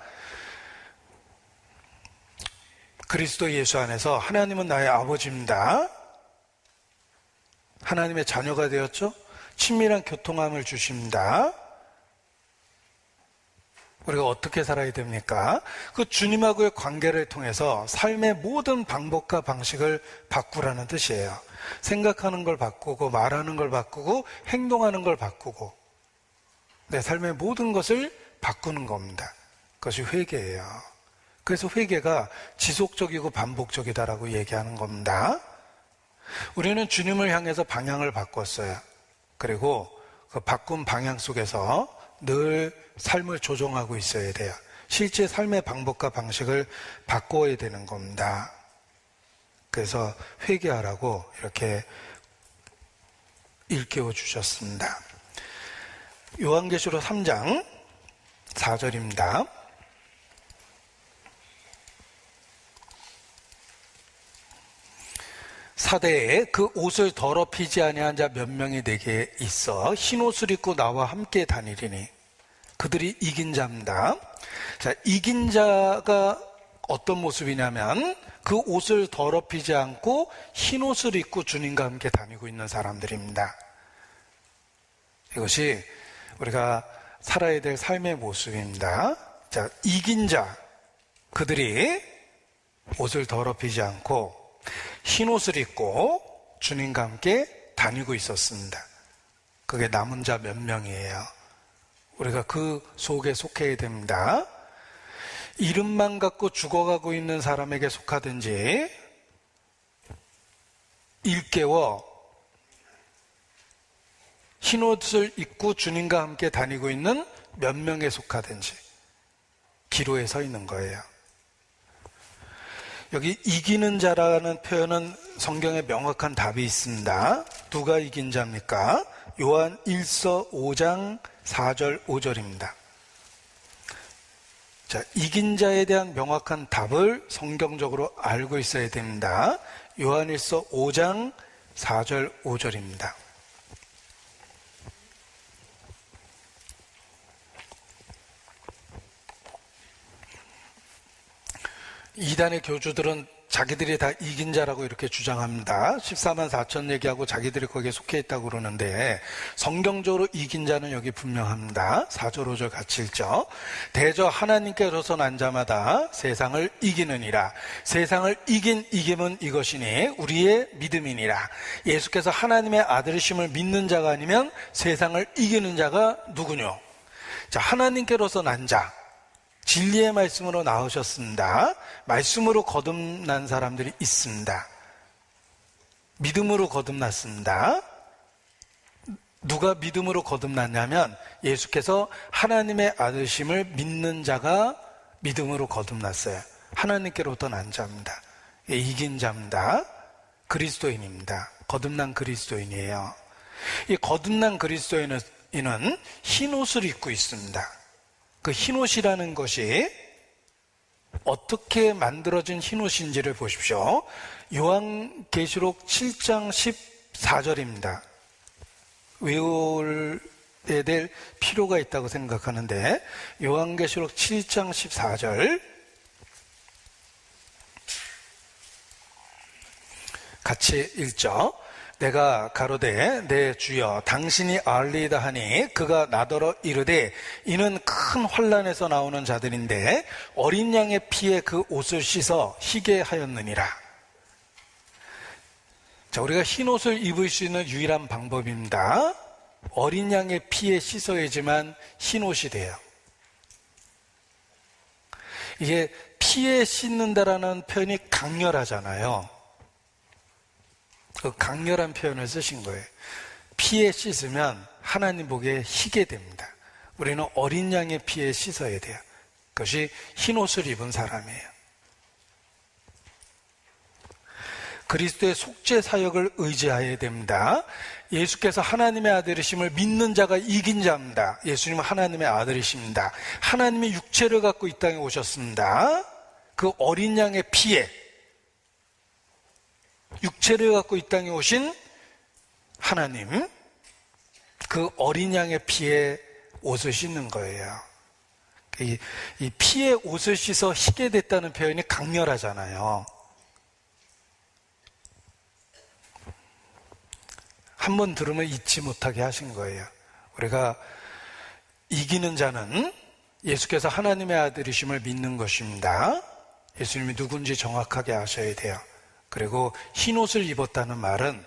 그리스도 예수 안에서 하나님은 나의 아버지입니다. 하나님의 자녀가 되었죠? 친밀한 교통함을 주십니다. 우리가 어떻게 살아야 됩니까? 그 주님하고의 관계를 통해서 삶의 모든 방법과 방식을 바꾸라는 뜻이에요. 생각하는 걸 바꾸고 말하는 걸 바꾸고 행동하는 걸 바꾸고 내 삶의 모든 것을 바꾸는 겁니다. 그것이 회개예요. 그래서 회개가 지속적이고 반복적이다라고 얘기하는 겁니다. 우리는 주님을 향해서 방향을 바꿨어요. 그리고 그 바꾼 방향 속에서 늘 삶을 조정하고 있어야 돼요. 실제 삶의 방법과 방식을 바꿔야 되는 겁니다. 그래서 회개하라고 이렇게 일깨워 주셨습니다. 요한계시록 3장 4절입니다. 사대에 그 옷을 더럽히지 아니한 자 몇 명이 내게 있어 흰 옷을 입고 나와 함께 다니리니 그들이 이긴 자입니다. 자, 이긴 자가 어떤 모습이냐면 그 옷을 더럽히지 않고 흰 옷을 입고 주님과 함께 다니고 있는 사람들입니다. 이것이 우리가 살아야 될 삶의 모습입니다. 자, 이긴 자, 그들이 옷을 더럽히지 않고 흰 옷을 입고 주님과 함께 다니고 있었습니다. 그게 남은 자 몇 명이에요. 우리가 그 속에 속해야 됩니다. 이름만 갖고 죽어가고 있는 사람에게 속하든지 일깨워 흰옷을 입고 주님과 함께 다니고 있는 몇 명에 속하든지 기로에 서 있는 거예요. 여기 이기는 자라는 표현은 성경에 명확한 답이 있습니다. 누가 이긴 자입니까? 요한 1서 5장 4절 5절입니다. 자, 이긴 자에 대한 명확한 답을 성경적으로 알고 있어야 됩니다. 요한 1서 5장 4절 5절입니다. 이단의 교주들은 자기들이 다 이긴 자라고 이렇게 주장합니다. 14만 4천 얘기하고 자기들이 거기에 속해 있다고 그러는데 성경적으로 이긴 자는 여기 분명합니다. 4절 5절 같이 읽죠. 대저 하나님께로서 난 자마다 세상을 이기느니라. 세상을 이긴 이김은 이것이니 우리의 믿음이니라. 예수께서 하나님의 아들이심을 믿는 자가 아니면 세상을 이기는 자가 누구뇨? 자, 하나님께로서 난 자, 진리의 말씀으로 나오셨습니다. 말씀으로 거듭난 사람들이 있습니다. 믿음으로 거듭났습니다. 누가 믿음으로 거듭났냐면 예수께서 하나님의 아들심을 믿는 자가 믿음으로 거듭났어요. 하나님께로부터 난 자입니다. 이긴 자입니다. 그리스도인입니다. 거듭난 그리스도인이에요. 이 거듭난 그리스도인은 흰 옷을 입고 있습니다. 그 흰옷이라는 것이 어떻게 만들어진 흰옷인지를 보십시오. 요한계시록 7장 14절입니다. 외워야 될 필요가 있다고 생각하는데 요한계시록 7장 14절 같이 읽죠. 내가 가로되 내 주여 당신이 알리이다 하니 그가 나더러 이르되 이는 큰 환난에서 나오는 자들인데 어린 양의 피에 그 옷을 씻어 희게 하였느니라. 자, 우리가 흰 옷을 입을 수 있는 유일한 방법입니다. 어린 양의 피에 씻어야지만 흰 옷이 돼요. 이게 피에 씻는다라는 표현이 강렬하잖아요. 그 강렬한 표현을 쓰신 거예요. 피에 씻으면 하나님 보기에 희게 됩니다. 우리는 어린 양의 피에 씻어야 돼요. 그것이 흰 옷을 입은 사람이에요. 그리스도의 속죄 사역을 의지해야 됩니다. 예수께서 하나님의 아들이심을 믿는 자가 이긴 자입니다. 예수님은 하나님의 아들이십니다. 하나님의 육체를 갖고 이 땅에 오셨습니다. 그 어린 양의 피에 육체를 갖고 이 땅에 오신 하나님, 그 어린 양의 피에 옷을 씻는 거예요. 이 피에 옷을 씻어 희게 됐다는 표현이 강렬하잖아요. 한 번 들으면 잊지 못하게 하신 거예요. 우리가 이기는 자는 예수께서 하나님의 아들이심을 믿는 것입니다. 예수님이 누군지 정확하게 아셔야 돼요. 그리고 흰 옷을 입었다는 말은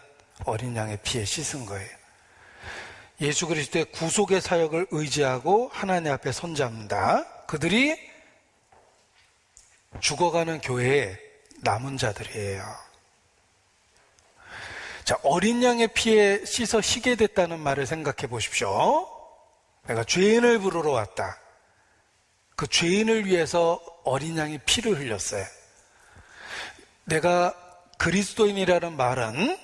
어린 양의 피에 씻은 거예요. 예수 그리스도의 구속의 사역을 의지하고 하나님 앞에 선 자입니다. 그들이 죽어가는 교회의 남은 자들이에요. 자, 어린 양의 피에 씻어 희게 됐다는 말을 생각해 보십시오. 내가 죄인을 부르러 왔다. 그 죄인을 위해서 어린 양이 피를 흘렸어요. 내가 그리스도인이라는 말은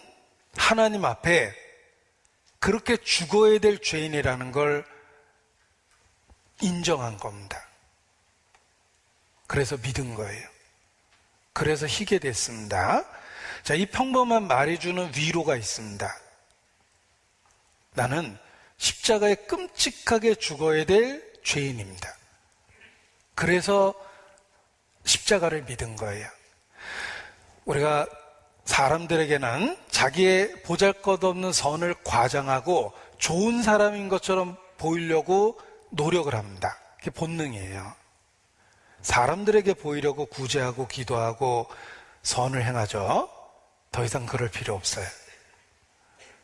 하나님 앞에 그렇게 죽어야 될 죄인이라는 걸 인정한 겁니다. 그래서 믿은 거예요. 그래서 희게 됐습니다. 자, 이 평범한 말이 주는 위로가 있습니다. 나는 십자가에 끔찍하게 죽어야 될 죄인입니다. 그래서 십자가를 믿은 거예요. 우리가 사람들에게는 자기의 보잘것없는 선을 과장하고 좋은 사람인 것처럼 보이려고 노력을 합니다. 그게 본능이에요. 사람들에게 보이려고 구제하고 기도하고 선을 행하죠. 더 이상 그럴 필요 없어요.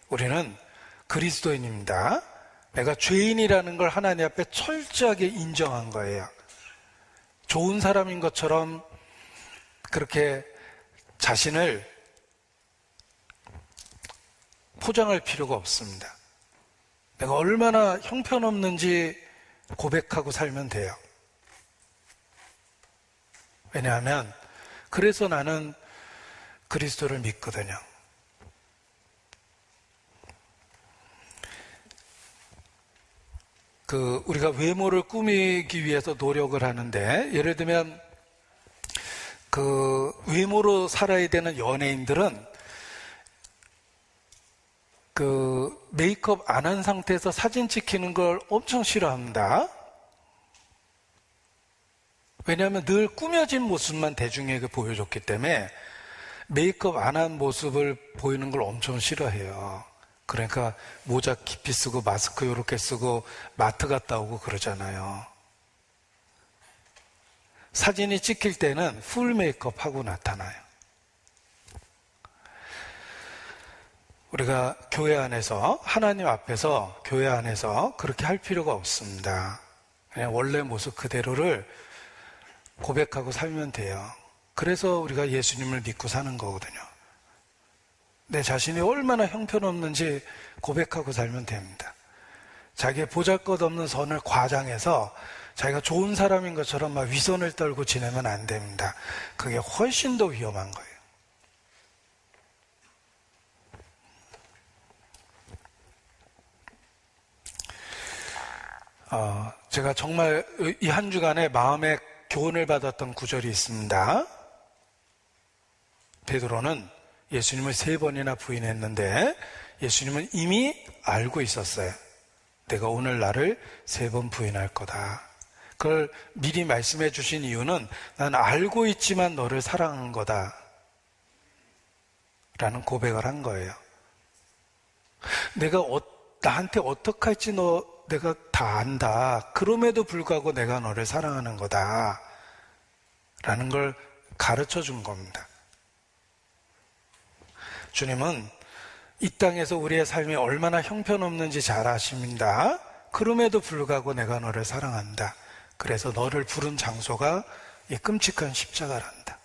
우리는 그리스도인입니다. 내가 죄인이라는 걸 하나님 앞에 철저하게 인정한 거예요. 좋은 사람인 것처럼 그렇게 자신을 포장할 필요가 없습니다. 내가 얼마나 형편없는지 고백하고 살면 돼요. 왜냐하면 그래서 나는 그리스도를 믿거든요. 우리가 외모를 꾸미기 위해서 노력을 하는데, 예를 들면 외모로 살아야 되는 연예인들은 메이크업 안 한 상태에서 사진 찍히는 걸 엄청 싫어합니다. 왜냐하면 늘 꾸며진 모습만 대중에게 보여줬기 때문에 메이크업 안 한 모습을 보이는 걸 엄청 싫어해요. 그러니까 모자 깊이 쓰고 마스크 이렇게 쓰고 마트 갔다 오고 그러잖아요. 사진이 찍힐 때는 풀 메이크업 하고 나타나요. 우리가 교회 안에서, 하나님 앞에서 교회 안에서 그렇게 할 필요가 없습니다. 그냥 원래 모습 그대로를 고백하고 살면 돼요. 그래서 우리가 예수님을 믿고 사는 거거든요. 내 자신이 얼마나 형편없는지 고백하고 살면 됩니다. 자기의 보잘것없는 선을 과장해서 자기가 좋은 사람인 것처럼 막 위선을 떨고 지내면 안 됩니다. 그게 훨씬 더 위험한 거예요. 제가 정말 이 한 주간에 마음에 교훈을 받았던 구절이 있습니다. 베드로는 예수님을 3번이나 부인했는데 예수님은 이미 알고 있었어요. 내가 오늘 나를 3번 부인할 거다. 그걸 미리 말씀해 주신 이유는 난 알고 있지만 너를 사랑한 거다 라는 고백을 한 거예요. 내가 나한테 어떻게 할지 내가 다 안다. 그럼에도 불구하고 내가 너를 사랑하는 거다 라는 걸 가르쳐 준 겁니다. 주님은 이 땅에서 우리의 삶이 얼마나 형편없는지 잘 아십니다. 그럼에도 불구하고 내가 너를 사랑한다. 그래서 너를 부른 장소가 이 끔찍한 십자가란다.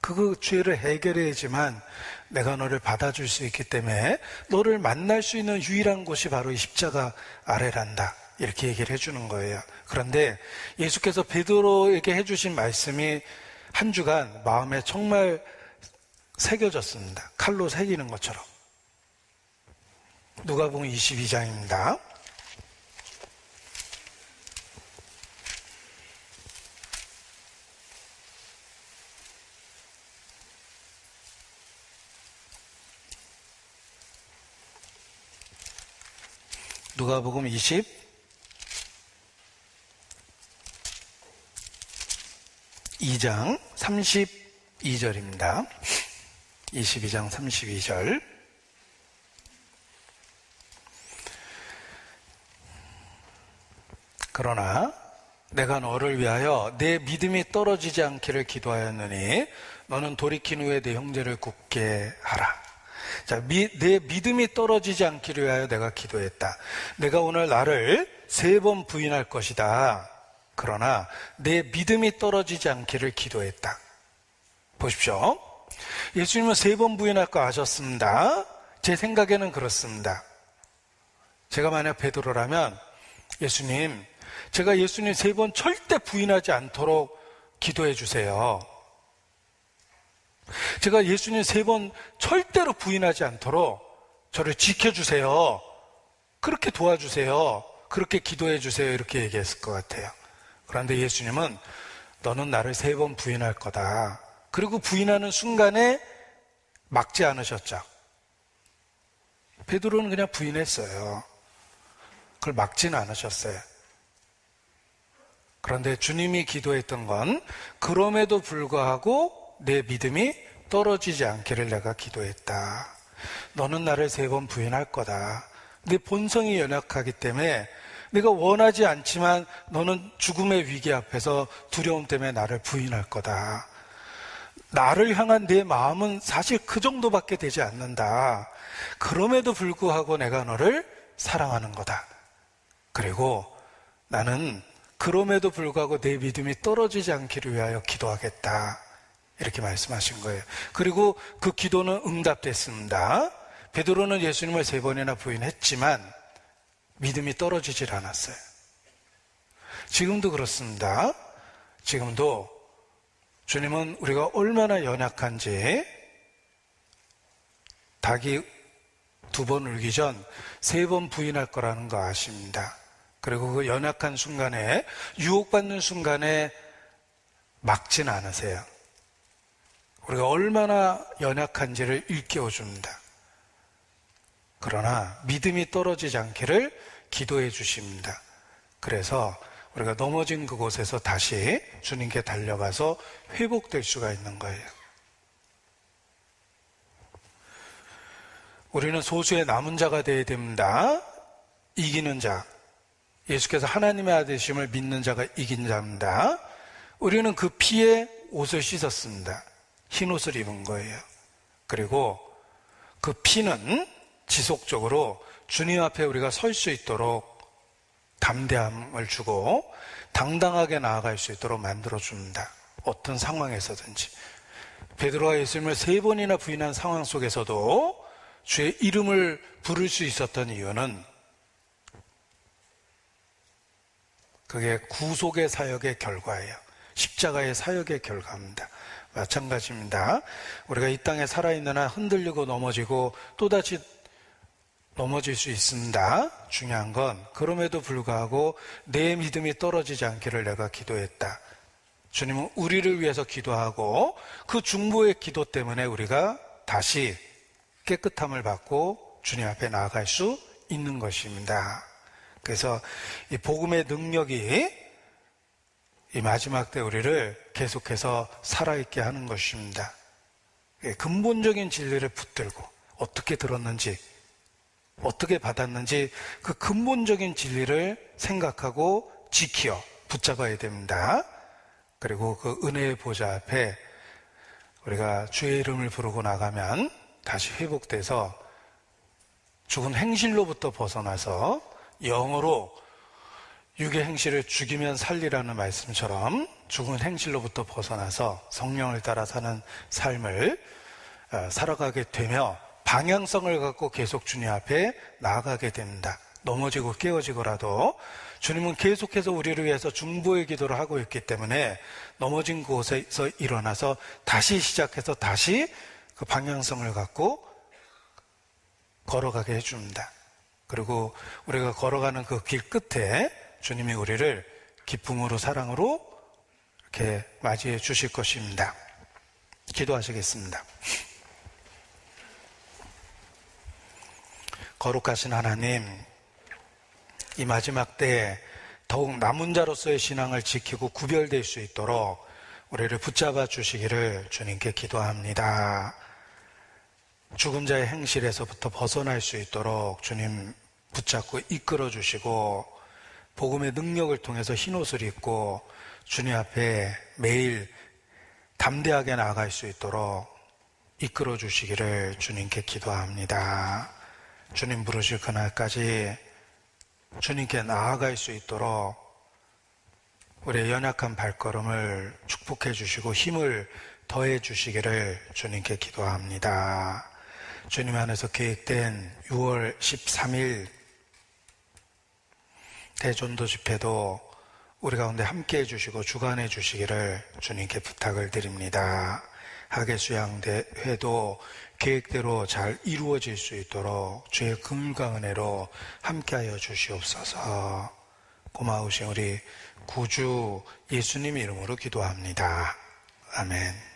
그 죄를 해결해야지만 내가 너를 받아줄 수 있기 때문에 너를 만날 수 있는 유일한 곳이 바로 이 십자가 아래란다. 이렇게 얘기를 해주는 거예요. 그런데 예수께서 베드로에게 해주신 말씀이 한 주간 마음에 정말 새겨졌습니다. 칼로 새기는 것처럼. 누가복음 22장입니다. 누가복음 22장 32절입니다. 22장 32절. 그러나 내가 너를 위하여 내 믿음이 떨어지지 않기를 기도하였느니 너는 돌이킨 후에 내 형제를 굳게 하라. 자, 내 믿음이 떨어지지 않기를 위하여 내가 기도했다. 내가 오늘 나를 3번 부인할 것이다. 그러나 내 믿음이 떨어지지 않기를 기도했다. 보십시오. 예수님은 3번 부인할 거 아셨습니다. 제 생각에는 그렇습니다. 제가 만약 베드로라면 예수님, 제가 예수님 3번 절대 부인하지 않도록 기도해 주세요. 제가 예수님 3번 절대로 부인하지 않도록 저를 지켜주세요. 그렇게 도와주세요. 그렇게 기도해 주세요. 이렇게 얘기했을 것 같아요. 그런데 예수님은 너는 나를 3번 부인할 거다. 그리고 부인하는 순간에 막지 않으셨죠. 베드로는 그냥 부인했어요. 그걸 막지는 않으셨어요. 그런데 주님이 기도했던 건 그럼에도 불구하고 내 믿음이 떨어지지 않기를 내가 기도했다. 너는 나를 3번 부인할 거다. 내 본성이 연약하기 때문에 내가 원하지 않지만 너는 죽음의 위기 앞에서 두려움 때문에 나를 부인할 거다. 나를 향한 내 마음은 사실 그 정도밖에 되지 않는다. 그럼에도 불구하고 내가 너를 사랑하는 거다. 그리고 나는 그럼에도 불구하고 내 믿음이 떨어지지 않기를 위하여 기도하겠다. 이렇게 말씀하신 거예요. 그리고 그 기도는 응답됐습니다. 베드로는 예수님을 3번이나 부인했지만 믿음이 떨어지질 않았어요. 지금도 그렇습니다. 지금도 주님은 우리가 얼마나 연약한지 닭이 2번 울기 전 3번 부인할 거라는 거 아십니다. 그리고 그 연약한 순간에, 유혹받는 순간에 막진 않으세요. 우리가 얼마나 연약한지를 일깨워 줍니다. 그러나 믿음이 떨어지지 않기를 기도해 주십니다. 그래서 우리가 넘어진 그곳에서 다시 주님께 달려가서 회복될 수가 있는 거예요. 우리는 소수의 남은 자가 되어야 됩니다. 이기는 자. 예수께서 하나님의 아들이심을 믿는 자가 이긴 자입니다. 우리는 그 피에 옷을 씻었습니다. 흰 옷을 입은 거예요. 그리고 그 피는 지속적으로 주님 앞에 우리가 설 수 있도록 담대함을 주고 당당하게 나아갈 수 있도록 만들어줍니다. 어떤 상황에서든지. 베드로가 예수님을 3번이나 부인한 상황 속에서도 주의 이름을 부를 수 있었던 이유는 그게 구속의 사역의 결과예요. 십자가의 사역의 결과입니다. 마찬가지입니다. 우리가 이 땅에 살아있는 한 흔들리고 넘어지고 또다시 넘어질 수 있습니다. 중요한 건 그럼에도 불구하고 내 믿음이 떨어지지 않기를 내가 기도했다. 주님은 우리를 위해서 기도하고 그 중보의 기도 때문에 우리가 다시 깨끗함을 받고 주님 앞에 나아갈 수 있는 것입니다. 그래서 이 복음의 능력이 이 마지막 때 우리를 계속해서 살아있게 하는 것입니다. 근본적인 진리를 붙들고 어떻게 들었는지, 어떻게 받았는지 그 근본적인 진리를 생각하고 지키어 붙잡아야 됩니다. 그리고 그 은혜의 보좌 앞에 우리가 주의 이름을 부르고 나가면 다시 회복돼서 죽은 행실로부터 벗어나서 영으로 육의 행실을 죽이면 살리라는 말씀처럼 죽은 행실로부터 벗어나서 성령을 따라 사는 삶을 살아가게 되며 방향성을 갖고 계속 주님 앞에 나아가게 됩니다. 넘어지고 깨어지고라도 주님은 계속해서 우리를 위해서 중보의 기도를 하고 있기 때문에 넘어진 곳에서 일어나서 다시 시작해서 다시 그 방향성을 갖고 걸어가게 해줍니다. 그리고 우리가 걸어가는 그 길 끝에 주님이 우리를 기쁨으로 사랑으로 이렇게 맞이해 주실 것입니다. 기도하시겠습니다. 거룩하신 하나님, 이 마지막 때에 더욱 남은 자로서의 신앙을 지키고 구별될 수 있도록 우리를 붙잡아 주시기를 주님께 기도합니다. 죽은 자의 행실에서부터 벗어날 수 있도록 주님 붙잡고 이끌어 주시고 복음의 능력을 통해서 흰옷을 입고 주님 앞에 매일 담대하게 나아갈 수 있도록 이끌어 주시기를 주님께 기도합니다. 주님 부르실 그날까지 주님께 나아갈 수 있도록 우리의 연약한 발걸음을 축복해 주시고 힘을 더해 주시기를 주님께 기도합니다. 주님 안에서 계획된 6월 13일 대전도 집회도 우리 가운데 함께 해주시고 주관해 주시기를 주님께 부탁을 드립니다. 하계수양대회도 계획대로 잘 이루어질 수 있도록 주의 긍휼과 은혜로 함께하여 주시옵소서. 고마우신 우리 구주 예수님 이름으로 기도합니다. 아멘.